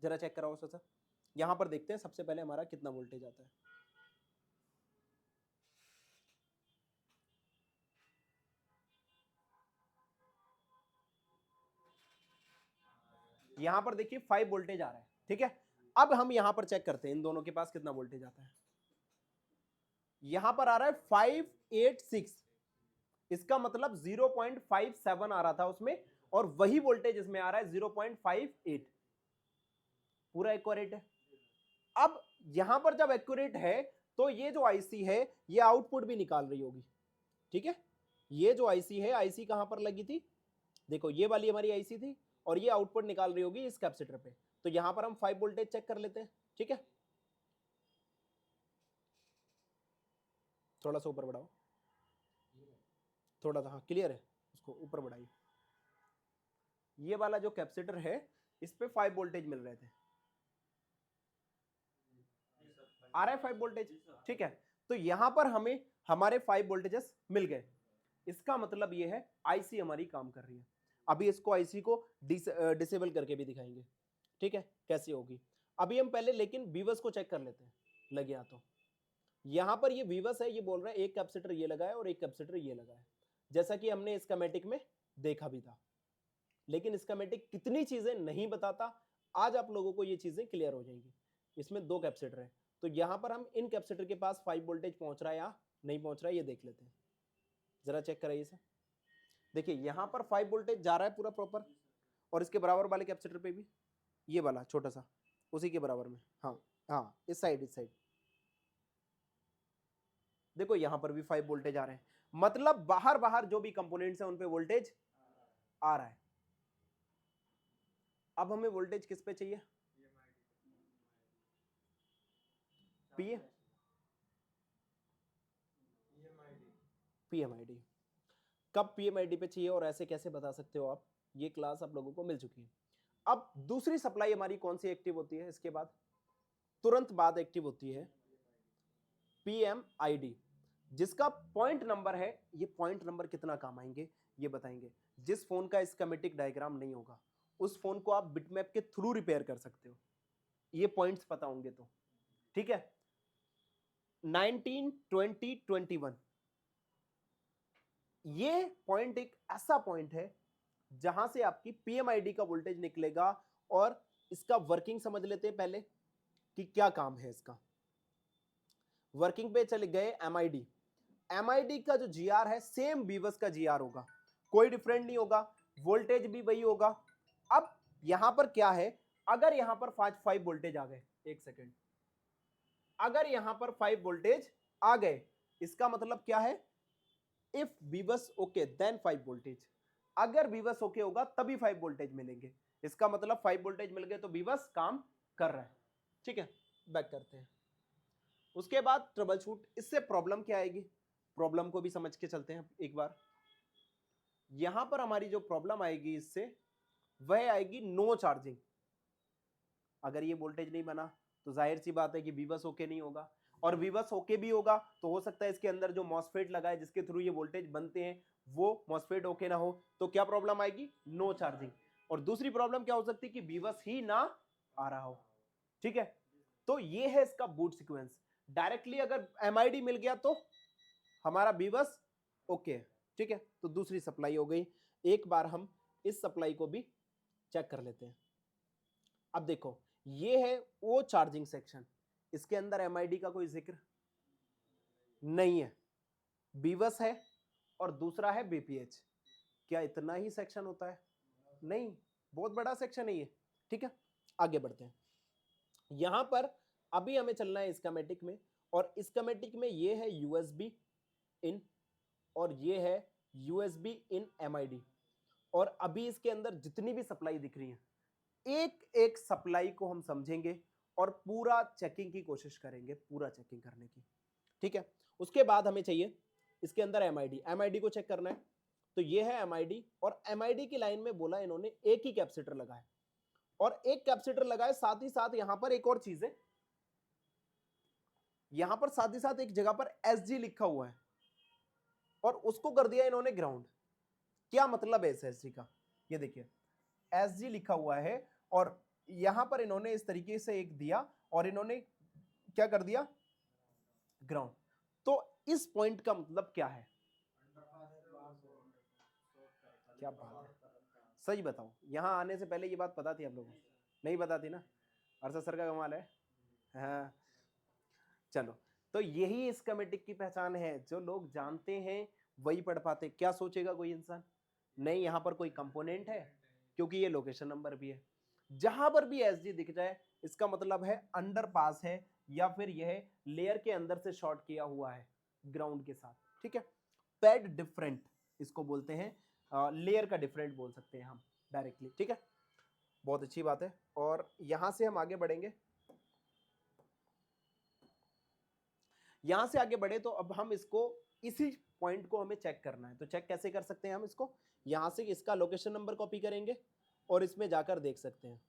जरा चेक कराओ सर, यहां पर देखते हैं सबसे पहले हमारा कितना वोल्टेज आता है। यहां पर देखिए 5 वोल्टेज आ रहा है। ठीक है, अब हम यहां पर चेक करते हैं इन दोनों के पास कितना वोल्टेज आता है। यहां पर आ रहा है 586, इसका मतलब 0.57 आ रहा था उसमें, और वही वोल्टेज इसमें आ रहा है 0.58, पूरा एक्यूरेट है। अब यहां पर जब एक्यूरेट है तो ये जो आईसी है ये आउटपुट भी निकाल रही होगी। ठीक है, ये जो आईसी है, आईसी कहां पर लगी थी, देखो ये वाली हमारी आईसी थी, और ये आउटपुट निकाल रही होगी इस कैपेसिटर पे। तो यहां पर हम 5 वोल्टेज चेक कर लेते हैं। ठीक है, थोड़ा सा ऊपर बढ़ाओ, थोड़ा सा, हाँ क्लियर है, उसको ऊपर बढ़ाइए। ये वाला जो कैपेसिटर है इस पे 5 वोल्टेज मिल रहे थे, आ रहा है 5 वोल्टेज, ठीक है। तो यहां पर हमें हमारे 5 वोल्टेजेस मिल गए, इसका मतलब ये है आईसी हमारी काम कर रही है। अभी इसको आईसी को डिसेबल करके भी दिखाएंगे, ठीक है, कैसे होगी। अभी हम पहले लेकिन वीवर्स को चेक कर लेते हैं, लग गया तो यहां पर ये वीवर्स है, ये बोल रहा है एक कैपेसिटर ये लगा है और एक कैपेसिटर ये लगा है, जैसा कि हमने स्कीमेटिक में देखा भी था। लेकिन स्कीमेटिक कितनी चीजें नहीं बताता, आज आप लोगों को ये चीजें क्लियर हो जाएंगी। इसमें 2 कैपेसिटर है, तो यहां पर हम इन कैपेसिटर के पास 5 वोल्टेज पहुंच रहा है या नहीं पहुंच रहा है ये देख लेते हैं, जरा चेक कराइए इसे। देखिए यहां पर 5 वोल्टेज जा रहा है पूरा प्रॉपर, और इसके बराबर वाले कैपेसिटर पे भी ये वाला छोटा सा उसी के बराबर में, हाँ हाँ, इस साइड देखो यहां पर भी 5 वोल्टेज आ रहे हैं, मतलब बाहर बाहर जो भी कंपोनेंट्स हैं उन पे वोल्टेज आ रहा है। अब हमें वोल्टेज किस पे चाहिए, पीए पीएमआईडी। कब पीएमआईडी पे चाहिए और ऐसे कैसे बता सकते हो आप, ये क्लास आप लोगों को मिल चुकी है। अब दूसरी सप्लाई हमारी कौन सी एक्टिव होती है, इसके बाद तुरंत बाद एक्टिव होती है पीएमआईडी, जिसका पॉइंट नंबर है। ये पॉइंट नंबर कितना काम आएंगे ये बताएंगे। जिस फोन का स्कीमेटिक डायग्राम नहीं होगा उस फोन को आप बिटमैप के थ्रू रिपेयर कर सकते हो, ये पॉइंट्स पता होंगे तो, ठीक है। 19, 20, 21 ये पॉइंट एक ऐसा पॉइंट है जहां से आपकी पीएमआईडी का वोल्टेज निकलेगा, और इसका वर्किंग समझ लेते हैं पहले कि क्या काम है इसका। वर्किंग पे चले गए, एमआईडी, एमआईडी का जो जीआर है सेम बीवस का जीआर होगा, कोई डिफरेंट नहीं होगा, वोल्टेज भी वही होगा। अब यहां पर क्या है, अगर यहां पर 5 वोल्टेज आ गए, एक सेकेंड, अगर यहां पर 5 वोल्टेज आ गए इसका मतलब क्या है, इफ बीवस ओके देन 5 वोल्टेज, अगर बीवस ओके होगा तभी 5 वोल्टेज मिलेंगे, इसका मतलब 5 वोल्टेज मिल गए तो बीवस काम कर रहा है, ठीक है। बैक करते हैं, उसके बाद ट्रबल शूट। इससे प्रॉब्लम क्या आएगी, प्रॉब्लम को भी समझ के चलते हैं एक बार। यहां पर हमारी जो प्रॉब्लम आएगी इससे वह आएगी नो चार्जिंग। अगर ये वोल्टेज नहीं बना तो जाहिर सी बात है कि बीवस ओके नहीं होगा, और बीवस ओके भी होगा तो हो सकता है इसके अंदर जो मॉसफेट लगा है जिसके थ्रू ये वोल्टेज बनते हैं वो मॉसफेट ओके ना हो, तो क्या प्रॉब्लम आएगी, नो चार्जिंग। और दूसरी प्रॉब्लम क्या हो सकती है कि बीवस ही ना आ रहा हो, ठीक है। तो ये है इसका बूट सीक्वेंस। डायरेक्टली अगर एमआईडी मिल गया तो हमारा बीवस ओके, ठीक है। तो दूसरी सप्लाई हो गई। एक बार हम इस सप्लाई को भी चेक कर लेते हैं। अब देखो ये है वो चार्जिंग सेक्शन, इसके अंदर एमआईडी का कोई जिक्र नहीं है, बीवस है और दूसरा है बीपीएच। क्या इतना ही सेक्शन होता है, नहीं, बहुत बड़ा सेक्शन है ये, ठीक है। आगे बढ़ते हैं, यहां पर अभी हमें चलना है स्कीमेटिक में, और स्कीमेटिक में ये है यूएसबी इन और ये है यूएसबी इन एमआईडी। और अभी इसके अंदर जितनी भी सप्लाई दिख रही है एक एक सप्लाई को हम समझेंगे और पूरा चेकिंग की कोशिश करेंगे, पूरा चेकिंग करने की, ठीक है। उसके बाद हमें चाहिए इसके अंदर एमआईडी, एमआईडी को चेक करना है। तो ये है एमआईडी, और एमआईडी की लाइन में बोला इन्होंने एक ही कैपेसिटर लगा है, और एक कैपेसिटर लगा है, साथ ही साथ यहां पर एक और चीज है, यहां पर साथ ही साथ एक जगह पर एसजी लिखा हुआ है और उसको कर दिया इन्होंने ग्राउंड। क्या मतलब है इस एसजी का, ये देखिए एसजी लिखा हुआ है और यहां पर इन्होंने इस तरीके से एक दिया और इन्होंने क्या कर दिया, ग्राउंड। तो इस पॉइंट का मतलब क्या है, क्या बात है, सही बताओ, यहां आने से पहले ये बात पता थी आप लोगों को, नहीं पता थी ना, अरशद सर का कमाल है। हाँ चलो, तो यही इस कमेटी की पहचान है, जो लोग जानते हैं वही पढ़ पाते। क्या सोचेगा कोई इंसान, नहीं यहां पर कोई कंपोनेंट है, क्योंकि ये लोकेशन नंबर भी है, जहां पर भी एसजी दिख जाए इसका मतलब है अंडर पास है, या फिर यह लेयर के अंदर से शॉर्ट किया हुआ है ग्राउंड के साथ, ठीक है। पैड डिफरेंट इसको बोलते हैं, लेयर का डिफरेंट बोल सकते हैं हम डायरेक्टली, ठीक है। बहुत अच्छी बात है, और यहां से हम आगे बढ़ेंगे। यहां से आगे बढ़े तो अब हम इसको, इसी पॉइंट को हमें चेक करना है, तो चेक कैसे कर सकते हैं हम इसको, यहां से इसका लोकेशन नंबर कॉपी करेंगे और इसमें जाकर देख सकते हैं।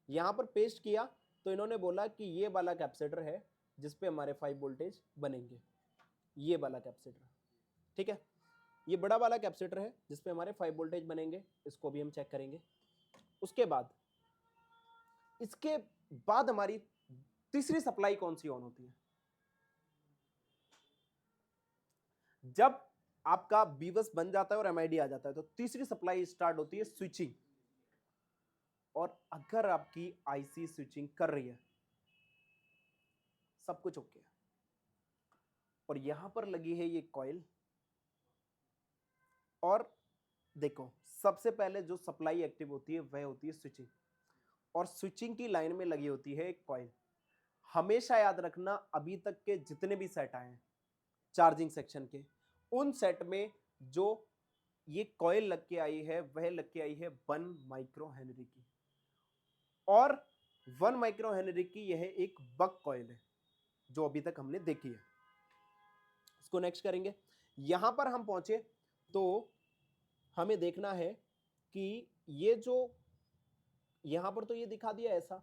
यहां पर पेस्ट किया तो इन्होंने बोला कि ये वाला कैपेसिटर है जिसपे हमारे 5 वोल्टेज बनेंगे, ये वाला कैपेसिटर, ठीक है। ये बड़ा वाला कैपेसिटर है जिसपे हमारे 5 वोल्टेज बनेंगे, इसको भी हम चेक करेंगे। उसके बाद इसके बाद हमारी तीसरी सप्लाई कौन सी ऑन होती है? जब आपका बीवस बन जाता है और एमआईडी आ जाता है तो तीसरी सप्लाई स्टार्ट होती है स्विचिंग। और अगर आपकी आईसी स्विचिंग कर रही है, सब कुछ ओके है, और यहां पर लगी है ये कॉइल, और देखो सबसे पहले जो सप्लाई एक्टिव होती है वह होती है स्विचिंग, और स्विचिंग की लाइन में लगी होती है एक कॉइल। हमेशा याद रखना, अभी तक के जितने भी सेट आए हैं चार्जिंग सेक्शन के, उन सेट में जो ये कॉइल लग के आई है वह लग के आई है 1 माइक्रो हेनरी की, और 1 माइक्रो हेनरी की यह एक बक कॉइल है जो अभी तक हमने देखी है। इसको नेक्स्ट करेंगे। यहां पर हम पहुंचे तो हमें देखना है कि ये जो यहां पर तो ये दिखा दिया ऐसा,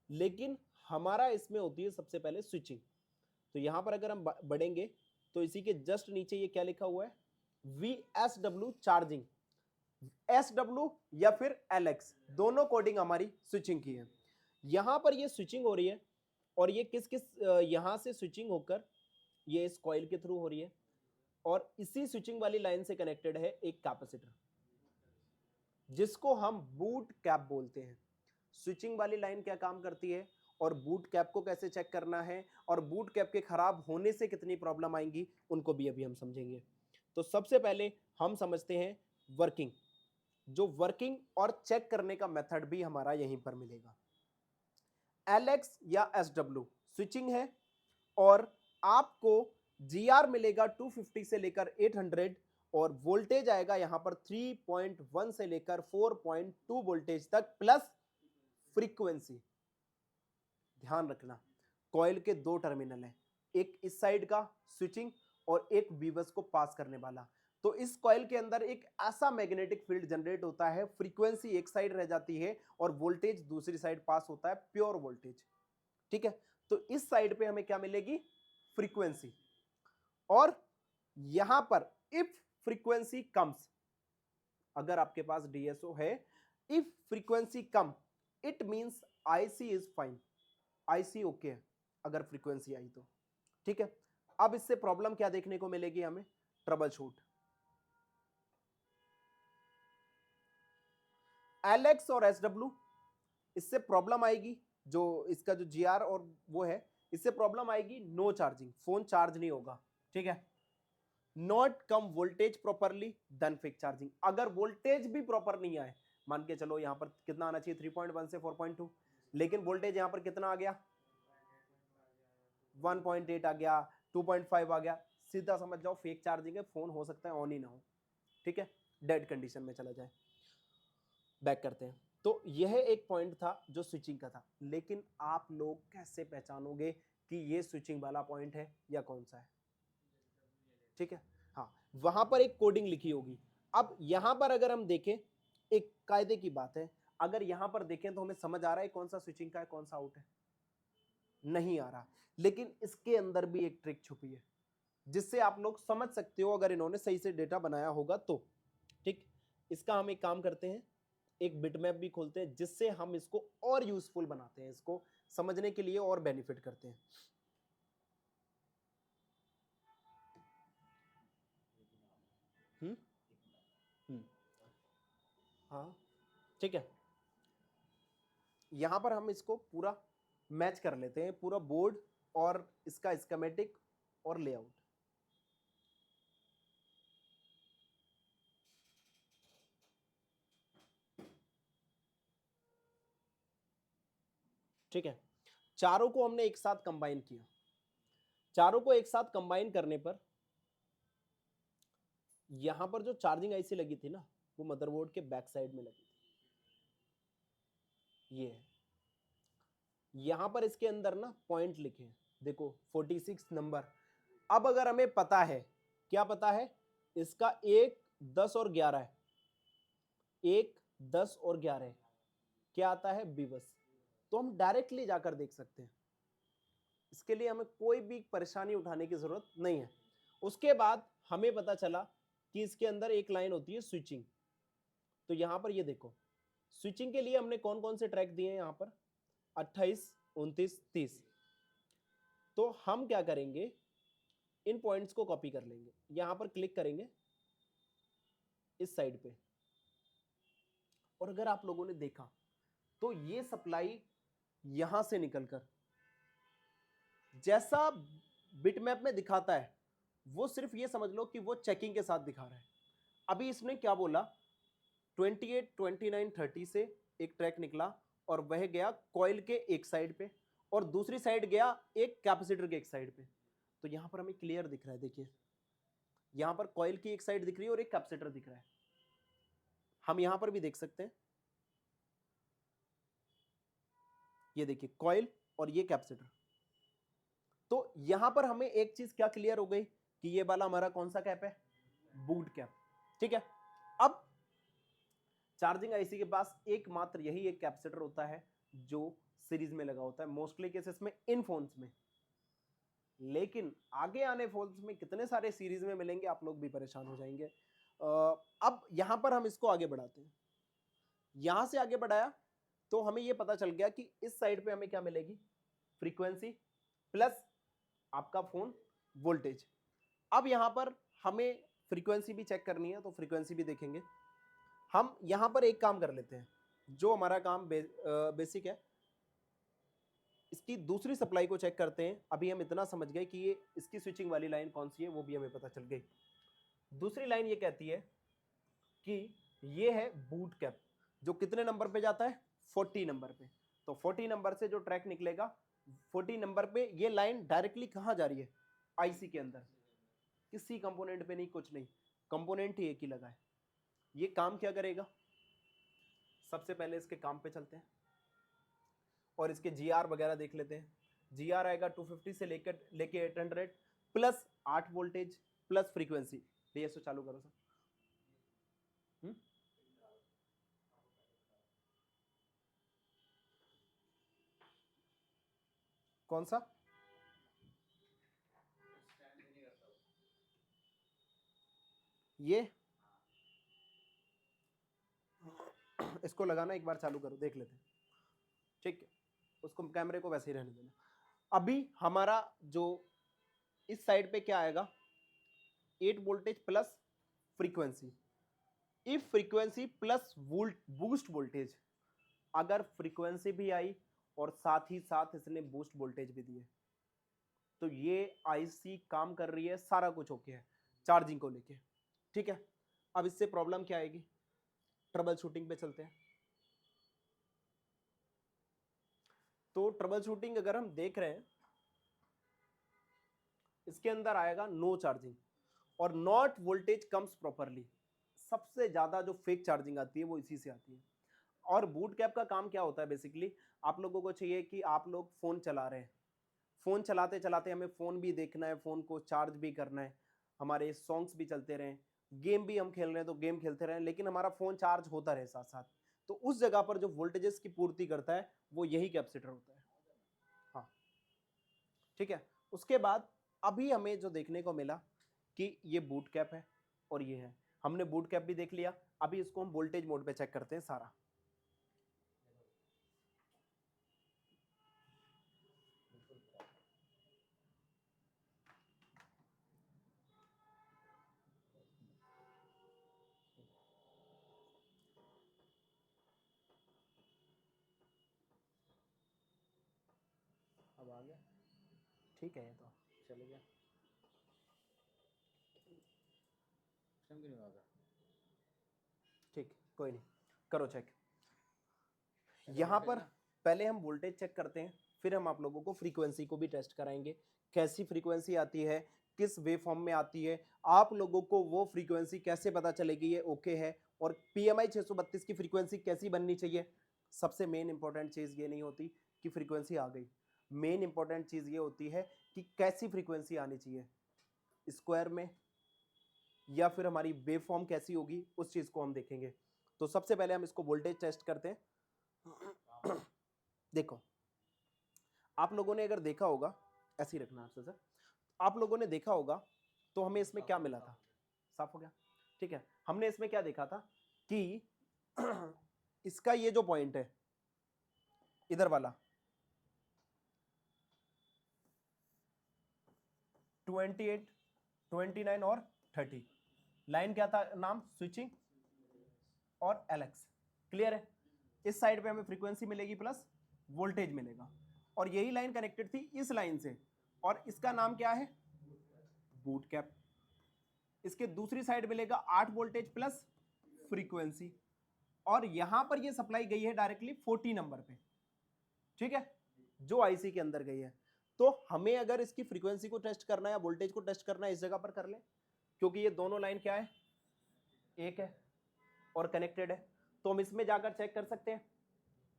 लेकिन हमारा इसमें होती है सबसे पहले स्विचिंग। तो यहां पर अगर हम बढ़ेंगे तो इसी के जस्ट नीचे ये क्या लिखा हुआ है, VSW चार्जिंग। SW या फिर LX दोनों कोडिंग हमारी स्विचिंग की है। यहां पर ये स्विचिंग हो रही है, और ये किस किस यहां से स्विचिंग होकर ये इस कॉइल के थ्रू हो रही है, और इसी स्विचिंग वाली लाइन से कनेक्टेड है एक कैपेसिटर जिसको हम बूट कैप बोलते हैं। स्विचिंग वाली लाइन क्या काम करती है, और बूट कैप को कैसे चेक करना है, और बूट कैप के खराब होने से कितनी प्रॉब्लम आएंगी, उनको भी अभी हम समझेंगे। तो सबसे पहले हम समझते हैं वर्किंग। जो वर्किंग और चेक करने का मेथड भी हमारा यहीं पर मिलेगा। LX या SW स्विचिंग है, और आपको GR मिलेगा 250 से लेकर 800, और वोल्टेज आएगा यहां पर 3.1 से लेकर 4.2 वोल्टेज तक, प्लस फ्रीक्वेंसी। ध्यान रखना, कॉइल के 2 टर्मिनल हैं, एक इस साइड का स्विचिंग और एक बीवस को पास करने वाला। तो इस कॉइल के अंदर एक ऐसा मैग्नेटिक फील्ड जनरेट होता है, फ्रीक्वेंसी एक साइड रह जाती है और वोल्टेज दूसरी साइड पास होता है, प्योर वोल्टेज, ठीक है। तो इस साइड पे हमें क्या मिलेगी, फ्रीक्वेंसी। और यहां पर इफ फ्रीक्वेंसी कम्स, अगर आपके पास DSO है, if frequency come it means IC is fine, IC okay है अगर फ्रीक्वेंसी आई तो, ठीक है। अब इससे प्रॉब्लम क्या देखने को मिलेगी हमें, ट्रबल शूट। LX और SW इससे प्रॉब्लम आएगी, जो इसका जो GR और वो है, इससे प्रॉब्लम आएगी नो चार्जिंग, फोन चार्ज नहीं होगा, ठीक है। Not come voltage properly then फिक चार्जिंग, अगर वोल्टेज भी प्रॉपर नहीं आए, मान के चलो यहां पर कितना आना चाहिए 3.1 से 4.2, लेकिन वोल्टेज यहां पर कितना आ गया 1.8 आ गया, 2.5 आ गया, सीधा समझ जाओ फेक चार्जिंग है, फोन हो सकता है ऑन ही ना हो, ठीक है, डेड कंडीशन में चला जाए। बैक करते हैं। तो यह एक पॉइंट था जो स्विचिंग का था, लेकिन आप लोग कैसे पहचानोगे कि ये स्विचिंग वाला पॉइंट है या कौन सा है, ठीक है। हाँ, वहां पर एक कोडिंग लिखी होगी। अब यहां पर अगर हम देखें, एक कायदे की बात है, अगर यहां पर देखें तो हमें समझ आ रहा है कौन सा स्विचिंग का है कौन सा आउट है, नहीं आ रहा, लेकिन इसके अंदर भी एक ट्रिक छुपी है जिससे आप लोग समझ सकते हो अगर इन्होंने सही से डेटा बनाया होगा तो, ठीक। इसका हम एक काम करते हैं, एक बिटमैप भी खोलते हैं जिससे हम इसको और यूजफुल बनाते हैं, इसको समझने के लिए और बेनिफिट करते हैं। हम्म हम्म हाँ, ठीक है। यहां पर हम इसको पूरा मैच कर लेते हैं, पूरा बोर्ड और इसका स्कीमेटिक और लेआउट। ठीक है, चारों को हमने एक साथ कंबाइन किया। चारों को एक साथ कंबाइन करने पर यहां पर जो चार्जिंग आईसी लगी थी ना, वो मदरबोर्ड के बैक साइड में लगी थी, ये है। यहां पर इसके अंदर ना पॉइंट लिखे हैं, देखो 46 नंबर। अब अगर हमें पता है, क्या पता है, इसका 1, 10 और 11 है, 1, 10 और 11 क्या आता है, बीवस। तो हम डायरेक्टली जाकर देख सकते हैं, इसके लिए हमें कोई भी परेशानी उठाने की जरूरत नहीं है। उसके बाद हमें पता चला कि इसके अंदर एक लाइन होती है स्विचिंग। तो यहां पर ये देखो, स्विचिंग के लिए हमने कौन कौन से ट्रैक दिए हैं यहां पर, 28, 29, 30। तो हम क्या करेंगे, इन पॉइंट्स को कॉपी कर लेंगे, यहां पर क्लिक करेंगे इस साइड पे, और अगर आप लोगों ने देखा तो ये सप्लाई यहां से निकलकर जैसा बिटमैप में दिखाता है, वो सिर्फ ये समझ लो कि वो चेकिंग के साथ दिखा रहा है। अभी इसने क्या बोला, 28, 29, 30 से एक ट्रैक निकला और वह गया कॉइल के एक साइड पे और दूसरी साइड गया एक कैपेसिटर के एक साइड पे। तो यहां पर हमें क्लियर दिख रहा है, देखिए यहां पर कॉइल की एक साइड दिख रही है और एक कैपेसिटर दिख रहा है। हम यहां पर भी देख सकते हैं, ये देखिए कॉइल और ये कैपेसिटर। तो यहां पर हमें एक चीज क्या क्लियर हो गई कि ये वाला हमारा कौन सा कैप है, बूट कैप। ठीक है, अब चार्जिंग आईसी के पास एकमात्र यही एक कैपेसिटर होता है जो सीरीज में लगा होता है, मोस्टली केसेस में इन फोन्स में। लेकिन आगे आने फोन्स में कितने सारे सीरीज में मिलेंगे, आप लोग भी परेशान हो जाएंगे। अब यहां पर हम इसको आगे बढ़ाते हैं, यहां से आगे बढ़ाया तो हमें यह पता चल गया कि इस साइड पे हमें क्या मिलेगी, फ्रीक्वेंसी प्लस आपका फोन वोल्टेज। अब यहां पर हमें फ्रीक्वेंसी भी चेक करनी है, तो फ्रीक्वेंसी भी देखेंगे। हम यहां पर एक काम कर लेते हैं, जो हमारा काम बेसिक है, इसकी दूसरी सप्लाई को चेक करते हैं। अभी हम इतना समझ गए कि ये इसकी स्विचिंग वाली लाइन कौन सी है, वो भी हमें पता चल गई। दूसरी लाइन ये कहती है कि ये है बूट कैप, जो कितने नंबर पे जाता है, 40 नंबर पे। तो 40 नंबर से जो ट्रैक निकलेगा 40 नंबर पे, ये लाइन डायरेक्टली कहां जा रही है, आईसी के अंदर, किसी कंपोनेंट पे नहीं, कुछ नहीं, कंपोनेंट ही एक ही लगा है। ये काम क्या करेगा, सबसे पहले इसके काम पे चलते हैं और इसके जीआर वगैरह देख लेते हैं। जीआर आएगा 250 से लेके 800 plus 8 voltage plus frequency. DSO चालू करो सर। कौन सा, ये इसको लगाना, एक बार चालू करो, देख लेते हैं। ठीक है, उसको कैमरे को वैसे ही रहने देना। अभी हमारा जो इस साइड पे क्या आएगा, 8 voltage plus frequency. If frequency plus boost voltage, अगर फ्रीक्वेंसी भी आई और साथ ही साथ इसने बूस्ट वोल्टेज भी दिए, तो ये आईसी काम कर रही है, सारा कुछ ओके है चार्जिंग को लेके। ठीक है, अब इससे प्रॉब्लम क्या आएगी, ट्रबल शूटिंग पे चलते हैं। तो ट्रबल शूटिंग अगर हम देख रहे हैं, इसके अंदर आएगा नो चार्जिंग और नॉट वोल्टेज कम्स प्रॉपरली। सबसे ज्यादा जो फेक चार्जिंग आती है वो इसी से आती है। और बूट कैप का काम क्या होता है, बेसिकली आप लोगों को चाहिए कि आप लोग फोन चला रहे हैं, फोन चलाते चलाते हमें फोन भी देखना है, फोन को चार्ज भी करना है, हमारे सॉन्ग्स भी चलते रहें, गेम भी हम खेल रहे हैं तो गेम खेलते रहें, लेकिन हमारा फोन चार्ज होता रहे साथ साथ। तो उस जगह पर जो वोल्टेजेस की पूर्ति करता है वो यही कैपेसिटर होता है। हाँ ठीक है, उसके बाद अभी हमें जो देखने को मिला कि ये बूट कैप है और ये है, हमने बूट कैप भी देख लिया। अभी इसको हम वोल्टेज मोड पे चेक करते हैं सारा। अब आ गया, ठीक है, ये तो चले गया। सिस्टम क्यों नहीं होगा? ठीक, कोई नहीं, करो चेक। यहाँ पर पहले हम वोल्टेज चेक करते हैं, फिर हम आप लोगों को फ्रीक्वेंसी को भी टेस्ट कराएंगे, कैसी फ्रीक्वेंसी आती है, किस वे फॉर्म में आती है, आप लोगों को वो फ्रीक्वेंसी कैसे पता चलेगी ये ओके है, और PMI 632 की फ्रीक्वेंसी कैसी बननी चाहिए। सबसे मेन इंपॉर्टेंट चीज़ ये नहीं होती कि फ्रीक्वेंसी आ गई, मेन इंपॉर्टेंट चीज़ ये होती है कि कैसी फ्रीक्वेंसी आनी चाहिए, स्क्वायर में या फिर हमारी वेव फॉर्म कैसी होगी, उस चीज़ को हम देखेंगे। तो सबसे पहले हम इसको वोल्टेज टेस्ट करते हैं। देखो, आप लोगों ने अगर देखा होगा, ऐसे ही रखना आपसे सर, आप लोगों ने देखा होगा तो हमें इसमें क्या मिला था, साफ हो गया, ठीक है। हमने इसमें क्या देखा था कि इसका ये जो पॉइंट है इधर वाला 28, 29 और 30, लाइन क्या था, नाम स्विचिंग और एलेक्स, क्लियर है। इस साइड पे हमें फ्रीक्वेंसी मिलेगी प्लस वोल्टेज मिलेगा, और यही लाइन कनेक्टेड थी इस लाइन से, और इसका नाम क्या है, बूट कैप। इसके दूसरी साइड मिलेगा 8 वोल्टेज प्लस फ्रीक्वेंसी, और यहां पर ये सप्लाई गई है डायरेक्टली 40 नंबर पे, ठीक है, जो आईसी के अंदर गई है। तो हमें अगर इसकी फ्रीक्वेंसी को टेस्ट करना है या वोल्टेज को टेस्ट करना है, इस जगह पर कर लें, क्योंकि ये दोनों लाइन क्या है, एक है और कनेक्टेड है, तो हम इसमें जाकर चेक कर सकते हैं।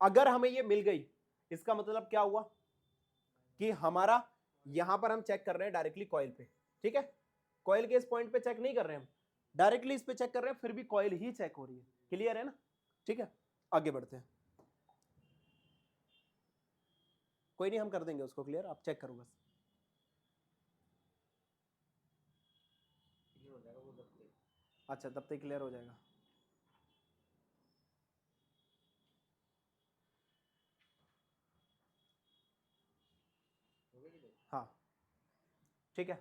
अगर हमें ये मिल गई, इसका मतलब क्या हुआ कि हमारा यहां पर हम चेक कर रहे हैं डायरेक्टली कॉइल पे, ठीक है, कॉइल के इस पॉइंट पे चेक नहीं कर रहे हैं हम, डायरेक्टली इस पे चेक कर रहे हैं, फिर भी कॉइल ही चेक हो रही है, क्लियर है ना, ठीक है। आगे बढ़ते हैं, कोई नहीं, हम कर देंगे उसको क्लियर, आप चेक करो बस। अच्छा, तब तक क्लियर हो जाएगा। हाँ, ठीक है।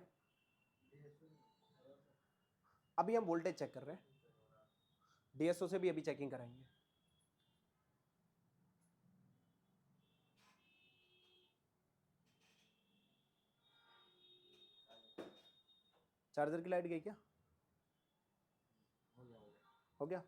अभी हम वोल्टेज चेक कर रहे हैं, डीएसओ से भी अभी चेकिंग कराएंगे। चार्जर की लाइट गई क्या, हो गया।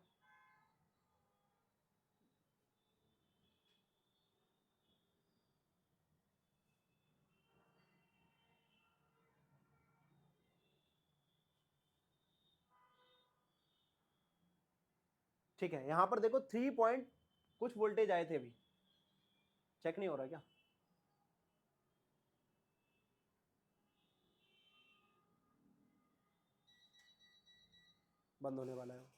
ठीक है, यहां पर देखो 3 पॉइंट कुछ वोल्टेज आए थे, अभी चेक नहीं हो रहा क्या, बंद होने वाला है वो।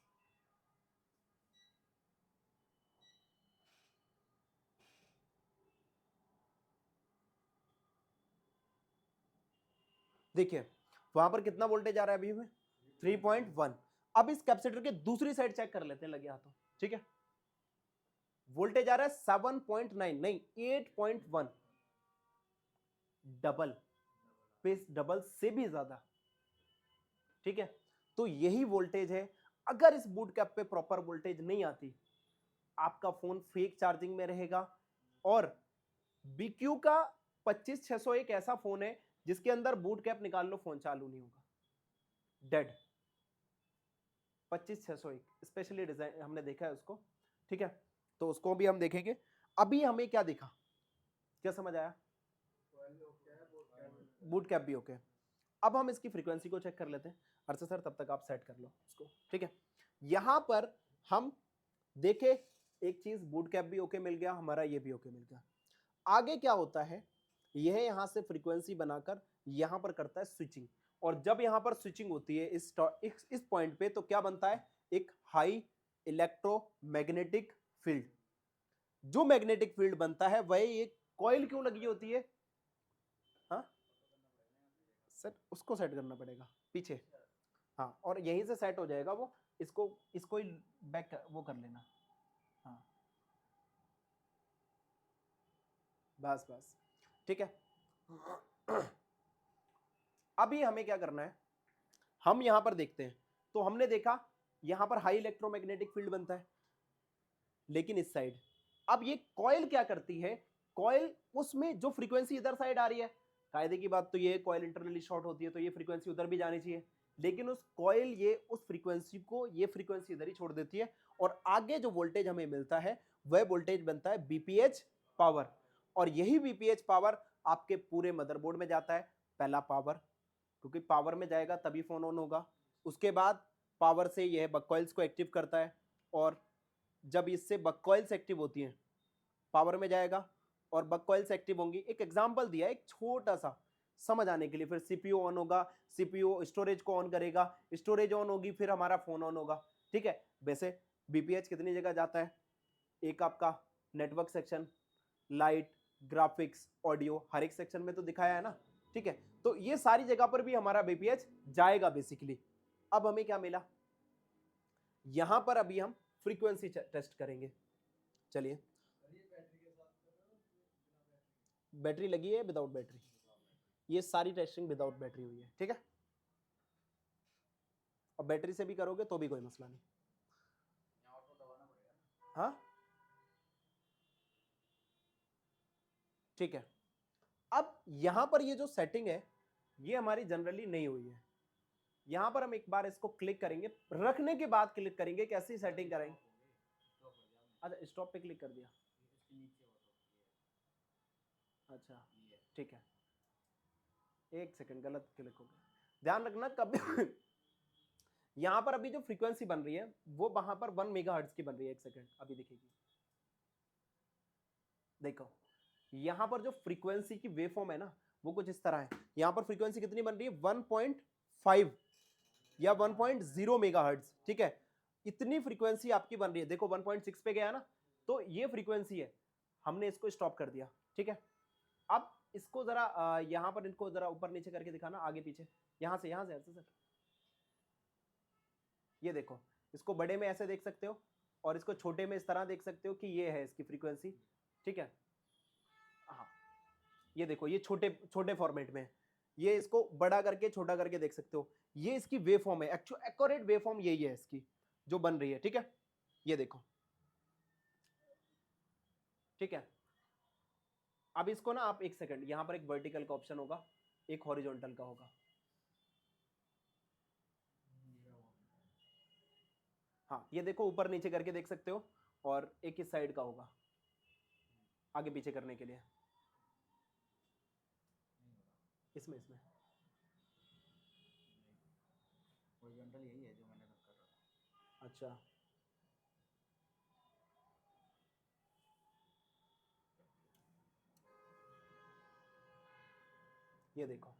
देखिए वहां पर कितना वोल्टेज आ रहा है अभी में, 3.1। अब इस कैपेसिटर के दूसरी साइड चेक कर लेते हैं लगे हाथों, ठीक है। वोल्टेज आ रहा है 7.9 नहीं 8.1, डबल पे, डबल से भी ज्यादा, ठीक है। तो यही वोल्टेज है। अगर इस बूट कैप पे प्रॉपर वोल्टेज नहीं आती, आपका फोन फेक चार्जिंग में रहेगा। और BQ का 25600 एक ऐसा फोन है जिसके अंदर बूट कैप निकाल लो, फोन चालू नहीं होगा, डेड। 25601 स्पेशली डिजाइन हमने देखा है उसको, ठीक है, तो उसको भी हम देखेंगे। अभी हमें क्या दिखा, क्या समझ आया, बूट कैप भी ओके। अब हम इसकी फ्रीक्वेंसी को चेक कर लेते हैं। अर्षद सर तब तक आप सेट कर लो इसको, ठीक है। यहां पर हम देखे एक चीज, बूट कैप भी ओके मिल गया हमारा, ये भी ओके मिल गया। आगे क्या होता है, यह यहां से फ्रीक्वेंसी बनाकर यहां पर करता है स्विचिंग, और जब यहां पर स्विचिंग होती है इस पॉइंट पे, तो क्या बनता है, एक हाई इलेक्ट्रोमैग्नेटिक फील्ड। जो मैग्नेटिक फील्ड बनता है वह एक कॉइल क्यों लगी होती है, हाँ सर उसको सेट करना पड़ेगा पीछे, हाँ, और यहीं से सेट हो जाएगा वो, इसको इसको ही बैक वो कर लेना, हाँ बस बस, ठीक है। अभी हमें क्या करना है, हम यहां पर देखते हैं, तो हमने देखा यहां पर हाई इलेक्ट्रोमैग्नेटिक फील्ड बनता है, लेकिन इस साइड, अब ये कॉइल क्या करती है, कॉइल उसमें जो फ्रीक्वेंसी इधर साइड आ रही है, कायदे की बात तो ये कॉइल इंटरनली शॉर्ट होती है, तो ये फ्रीक्वेंसी उधर भी जानी चाहिए, लेकिन उस कॉइल ये उस फ्रीक्वेंसी को, ये फ्रीक्वेंसी इधर ही छोड़ देती है, और आगे जो वोल्टेज हमें मिलता है वह वोल्टेज बनता है बीपीएच पावर, और यही बीपीएच पावर आपके पूरे मदरबोर्ड में जाता है। पहला पावर, क्योंकि पावर में जाएगा तभी फोन ऑन होगा, उसके बाद पावर से यह बक कॉइल्स को एक्टिव करता है, और जब इससे बक कॉइल्स एक्टिव होती हैं पावर में जाएगा, और बक कॉइल्स एक्टिव होंगी। एक एग्जांपल दिया एक छोटा सा समझ आने के लिए, फिर सीपीयू ऑन होगा, सीपीयू स्टोरेज को ऑन करेगा, स्टोरेज ऑन होगी, फिर हमारा फोन ऑन होगा, ठीक है। वैसे बीपीएच कितनी जगह जाता है, एक आपका network section, light, graphics, audio, हर एक सेक्शन में तो दिखाया है ना, ठीक है। तो ये सारी जगह पर भी हमारा बीपीएच जाएगा बेसिकली। अब हमें क्या मिला, यहां पर अभी हम फ्रीक्वेंसी टेस्ट करेंगे। चलिए, बैटरी लगी है विदाउट बैटरी, ये सारी टेस्टिंग विदाउट बैटरी हुई है, ठीक है। और बैटरी से भी करोगे तो भी कोई मसला नहीं। हाँ ठीक है। अब यहां पर ये जो सेटिंग है ये हमारी जनरली नहीं हुई है। यहां पर हम एक बार इसको क्लिक करेंगे, रखने के बाद क्लिक करेंगे, कैसी सेटिंग करेंगे। अच्छा, स्टॉप पे क्लिक कर दिया, अच्छा ठीक है, एक सेकंड, गलत क्लिक हो गया, ध्यान रखना कभी यहां पर अभी जो फ्रीक्वेंसी बन रही है वो वहां पर 1 मेगाहर्ट्ज की बन रही है। एक सेकंड, अभी दिखेगी, देखो यहां पर जो फ्रीक्वेंसी की वेवफॉर्म है ना वो कुछ इस तरह है। यहां पर फ्रीक्वेंसी कितनी बन रही है, 1.5 या 1.0 मेगाहर्ट्ज, ठीक है। इतनी फ्रीक्वेंसी आपकी बन रही है, देखो 1.6 पे गया ना, तो ये फ्रीक्वेंसी है, हमने इसको स्टॉप कर दिया, ठीक है। अब इसको जरा यहां पर इनको जरा ऊपर नीचे करके दिखाना, आगे पीछे, यहां से ऐसे सर, ये देखो, इसको बड़े में ऐसे देख सकते हो और इसको छोटे में इस तरह देख सकते हो कि ये है इसकी फ्रीक्वेंसी, ठीक है। हाँ, ये देखो, ये छोटे छोटे फॉर्मेट में है, ये इसको बड़ा करके छोटा करके देख सकते हो, ये इसकी वेव फॉर्म है, एक्चुअल एक्यूरेट वेव फॉर्म यही है इसकी जो बन रही है, ठीक है। ये देखो, ठीक है। अब इसको ना आप एक सेकंड, यहां पर एक वर्टिकल का ऑप्शन होगा, एक हॉरिजॉन्टल का होगा, हाँ ये देखो, ऊपर नीचे करके देख सकते हो, और एक इस साइड का होगा आगे पीछे करने के लिए, इसमें हॉरिजॉन्टल यही है जो मैंने कर रखा है। अच्छा, ये देखो,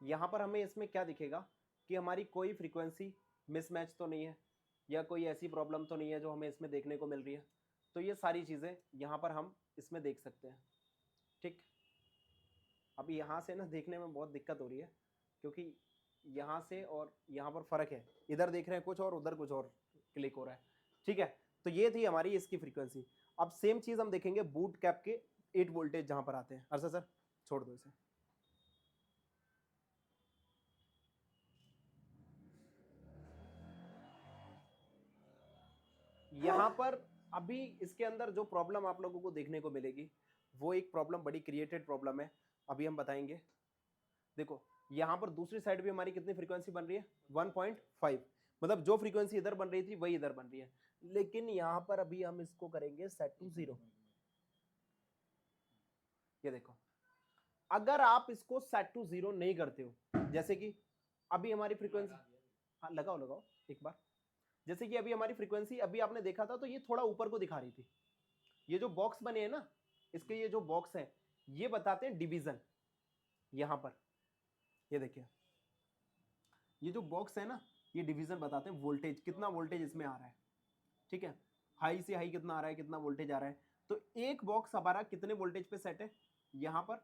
यहां पर हमें इसमें क्या दिखेगा कि हमारी कोई फ्रीक्वेंसी मिसमैच तो नहीं है, या कोई ऐसी प्रॉब्लम तो नहीं है जो हमें इसमें देखने को मिल रही है। तो ये सारी चीज़ें यहाँ पर हम इसमें देख सकते हैं, ठीक। अब यहाँ से ना देखने में बहुत दिक्कत हो रही है, क्योंकि यहाँ से और यहाँ पर फ़र्क है, इधर देख रहे हैं कुछ और उधर कुछ और क्लिक हो रहा है, ठीक है। तो ये थी हमारी इसकी फ्रीक्वेंसी। अब सेम चीज़ हम देखेंगे बूट कैप के 8 वोल्टेज जहाँ पर आते हैं। अर्षद सर छोड़ दो इसे, यहाँ पर अभी इसके अंदर जो प्रॉब्लम आप लोगों को देखने को मिलेगी वो एक प्रॉब्लम बड़ी क्रिएटेड प्रॉब्लम है, अभी हम बताएंगे। देखो यहाँ पर दूसरी साइड भी हमारी कितनी फ्रीक्वेंसी बन रही है, 1.5, मतलब जो फ्रीक्वेंसी इधर बन रही थी वही इधर बन रही है, लेकिन यहाँ पर अभी हम इसको करेंगे सेट टू 0। ये देखो, अगर आप इसको सेट टू 0 नहीं करते हो, जैसे कि अभी हमारी फ्रीक्वेंसी, हाँ लगाओ एक बार, जैसे कि अभी हमारी फ्रीक्वेंसी अभी आपने देखा था तो ये थोड़ा ऊपर को दिखा रही थी। ये जो बॉक्स बने हैं ना, इसके ये जो बॉक्स है ये बताते हैं डिवीजन। यहां पर ये देखिए, ये जो बॉक्स है ना ये डिवीजन बताते हैं, वोल्टेज कितना वोल्टेज इसमें आ रहा है, ठीक है। हाई से हाई कितना आ रहा है, कितना वोल्टेज आ रहा है। तो एक बॉक्स हमारा कितने वोल्टेज पे सेट है, यहां पर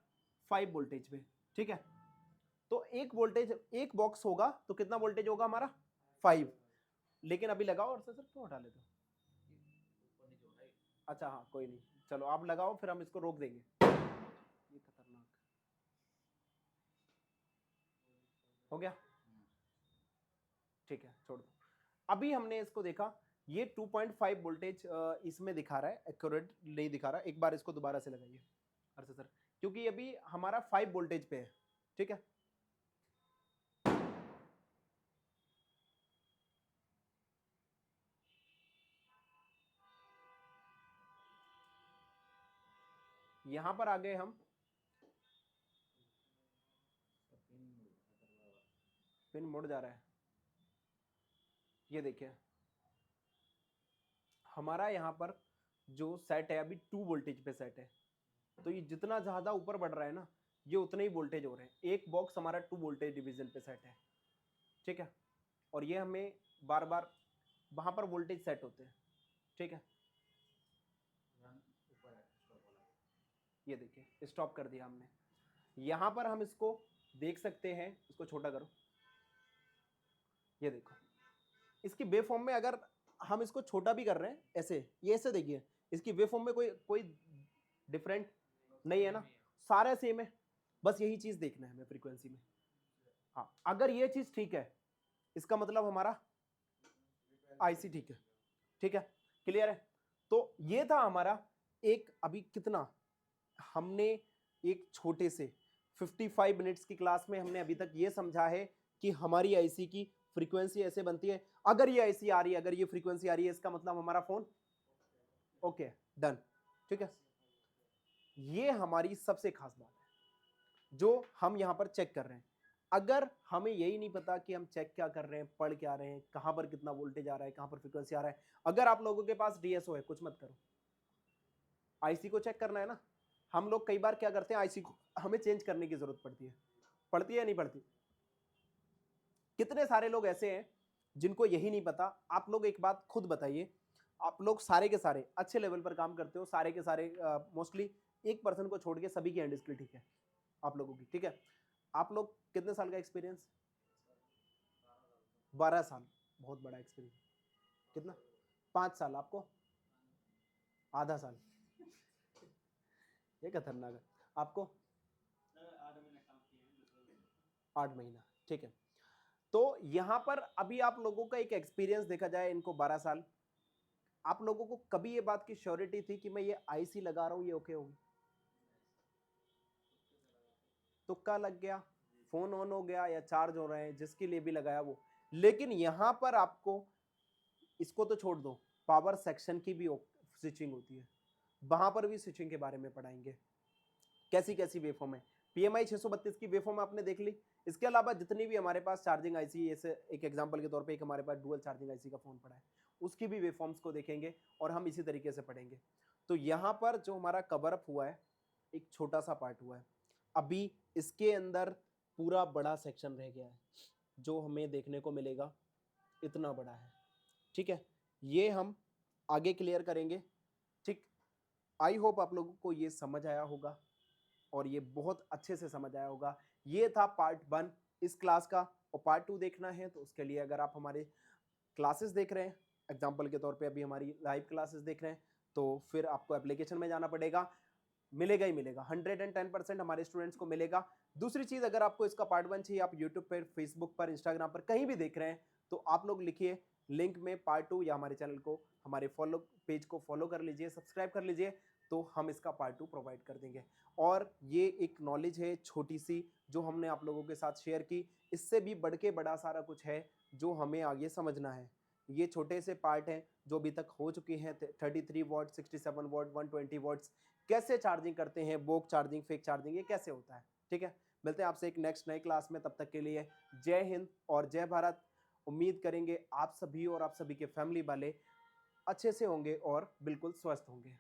5 वोल्टेज पे, ठीक है। तो एक वोल्टेज, एक बॉक्स होगा तो कितना वोल्टेज होगा हमारा, 5। लेकिन अभी लगाओ, और सर क्यों हटा लेते हो, अच्छा हाँ कोई नहीं, चलो आप लगाओ फिर हम इसको रोक देंगे, ये खतरनाक हो गया, ठीक है छोड़ दो। अभी हमने इसको देखा, ये 2.5 वोल्टेज इसमें दिखा रहा है, एक्यूरेट नहीं दिखा रहा। एक बार इसको दोबारा से लगाइए अर्षद सर, क्योंकि अभी हमारा 5 वोल्टेज पे है, ठीक है। यहां पर आ गए हम, पिन मुड़ जा रहा है, ये देखिए हमारा यहाँ पर जो सेट है अभी 2 वोल्टेज पे सेट है। तो ये जितना ज्यादा ऊपर बढ़ रहा है ना ये उतने ही वोल्टेज हो रहे हैं। एक बॉक्स हमारा 2 वोल्टेज डिवीजन पे सेट है, ठीक है। और ये हमें बार बार वहां पर वोल्टेज सेट होते हैं, ठीक है, ये देखिए स्टॉप कर दिया हमने। यहां पर हम इसको देख सकते हैं, इसको छोटा करो, ये देखो इसकी वेव फॉर्म में अगर हम इसको छोटा भी कर रहे हैं ऐसे, ये ऐसे देखिए, इसकी वेव फॉर्म में कोई कोई डिफरेंट नहीं है ना, सारा सेम है। बस यही चीज देखना है हमें फ्रीक्वेंसी में। हाँ, अगर ये चीज ठीक है इसका मतलब हमारा आईसी ठीक है। ठीक है, क्लियर है। तो ये था हमारा एक, अभी कितना हमने एक छोटे से 55 मिनट्स की क्लास में हमने अभी तक ये समझा है कि हमारी आईसी की फ्रीक्वेंसी ऐसे बनती है। अगर ये आईसी आ रही है, अगर ये फ्रीक्वेंसी आ रही है, इसका मतलब हमारा फोन ओके, डन। ठीक है, ये हमारी सबसे खास बात है जो हम यहां पर चेक कर रहे हैं। अगर हमें यही नहीं पता कि हम चेक क्या कर रहे हैं, पढ़ क्या रहे हैं, कहां पर कितना वोल्टेज आ रहा है, कहां पर फ्रीक्वेंसी आ रहा है, अगर आप लोगों के पास डीएसओ है, कुछ मत करो, आईसी को चेक करना है ना। हम लोग कई बार क्या करते हैं, आईसी को हमें चेंज करने की जरूरत पड़ती है या नहीं पड़ती? कितने सारे लोग ऐसे हैं जिनको यही नहीं पता। आप लोग एक बात खुद बताइए, आप लोग सारे के सारे अच्छे लेवल पर काम करते हो, सारे के सारे मोस्टली 1% को छोड़ के सभी की हैंड स्किल ठीक है आप लोगों की, ठीक है। आप लोग कितने साल का एक्सपीरियंस? 12 साल, बहुत बड़ा एक्सपीरियंस। कितना? 5 साल। आपको आधा साल, ये खतरनाक है। आपको 8 महीना, ठीक है। तो यहां पर अभी आप लोगों का एक एक्सपीरियंस देखा जाए, इनको 12 साल, आप लोगों को कभी ये बात की श्योरिटी थी कि मैं ये आईसी लगा रहा हूं ये ओके होगी? तुक्का लग गया, फोन ऑन हो गया या चार्ज हो रहे हैं, जिसके लिए भी लगाया वो। लेकिन यहां पर आपको, इसको तो छोड़ दो, पावर सेक्शन की भी स्विचिंग होती है, वहां पर भी स्विचिंग के बारे में पढ़ाएंगे, कैसी कैसी वेवफॉर्म है। पीएमआई 632 की वेवफॉर्म आपने देख ली। इसके अलावा जितनी भी हमारे पास चार्जिंग आईसी, जैसे एक एग्जांपल के तौर पे एक हमारे पास डुअल चार्जिंग आईसी का फोन पड़ा है, उसकी भी वेवफॉर्म्स को देखेंगे और हम इसी तरीके से पढ़ेंगे। तो यहाँ पर जो हमारा कवर अप हुआ है, एक छोटा सा पार्ट हुआ है। अभी इसके अंदर पूरा बड़ा सेक्शन रह गया है जो हमें देखने को मिलेगा, इतना बड़ा है। ठीक है, ये हम आगे क्लियर करेंगे। ठीक, आई होप आप लोगों को ये समझ आया होगा और ये बहुत अच्छे से समझ आया होगा। ये था पार्ट 1 इस क्लास का, और पार्ट 2 देखना है तो उसके लिए अगर आप हमारे क्लासेस देख रहे हैं, एग्जांपल के तौर पे अभी हमारी लाइव क्लासेस देख रहे हैं, तो फिर आपको एप्लीकेशन में जाना पड़ेगा, मिलेगा ही मिलेगा, 110% हमारे स्टूडेंट्स को मिलेगा। दूसरी चीज, अगर आपको इसका पार्ट 1 चाहिए, आप यूट्यूब पर, फेसबुक पर, इंस्टाग्राम पर कहीं भी देख रहे हैं, तो आप लोग लिखिए लिंक में पार्ट 2, या हमारे चैनल को, हमारे पेज को फॉलो कर लीजिए, सब्सक्राइब कर लीजिए, तो हम इसका पार्ट 2 प्रोवाइड कर देंगे। और ये एक नॉलेज है छोटी सी जो हमने आप लोगों के साथ शेयर की, इससे भी बढ़ के बड़ा सारा कुछ है जो हमें आगे समझना है। ये छोटे से पार्ट हैं जो अभी तक हो चुके हैं, 33 वॉट, 67 वॉट, 120 वॉट्स, कैसे चार्जिंग करते हैं, बोक चार्जिंग, फेक चार्जिंग, ये कैसे होता है। ठीक है, मिलते हैं आपसे एक नेक्स्ट नई क्लास में, तब तक के लिए जय हिंद और जय भारत। उम्मीद करेंगे आप सभी और आप सभी के फैमिली वाले अच्छे से होंगे और बिल्कुल स्वस्थ होंगे।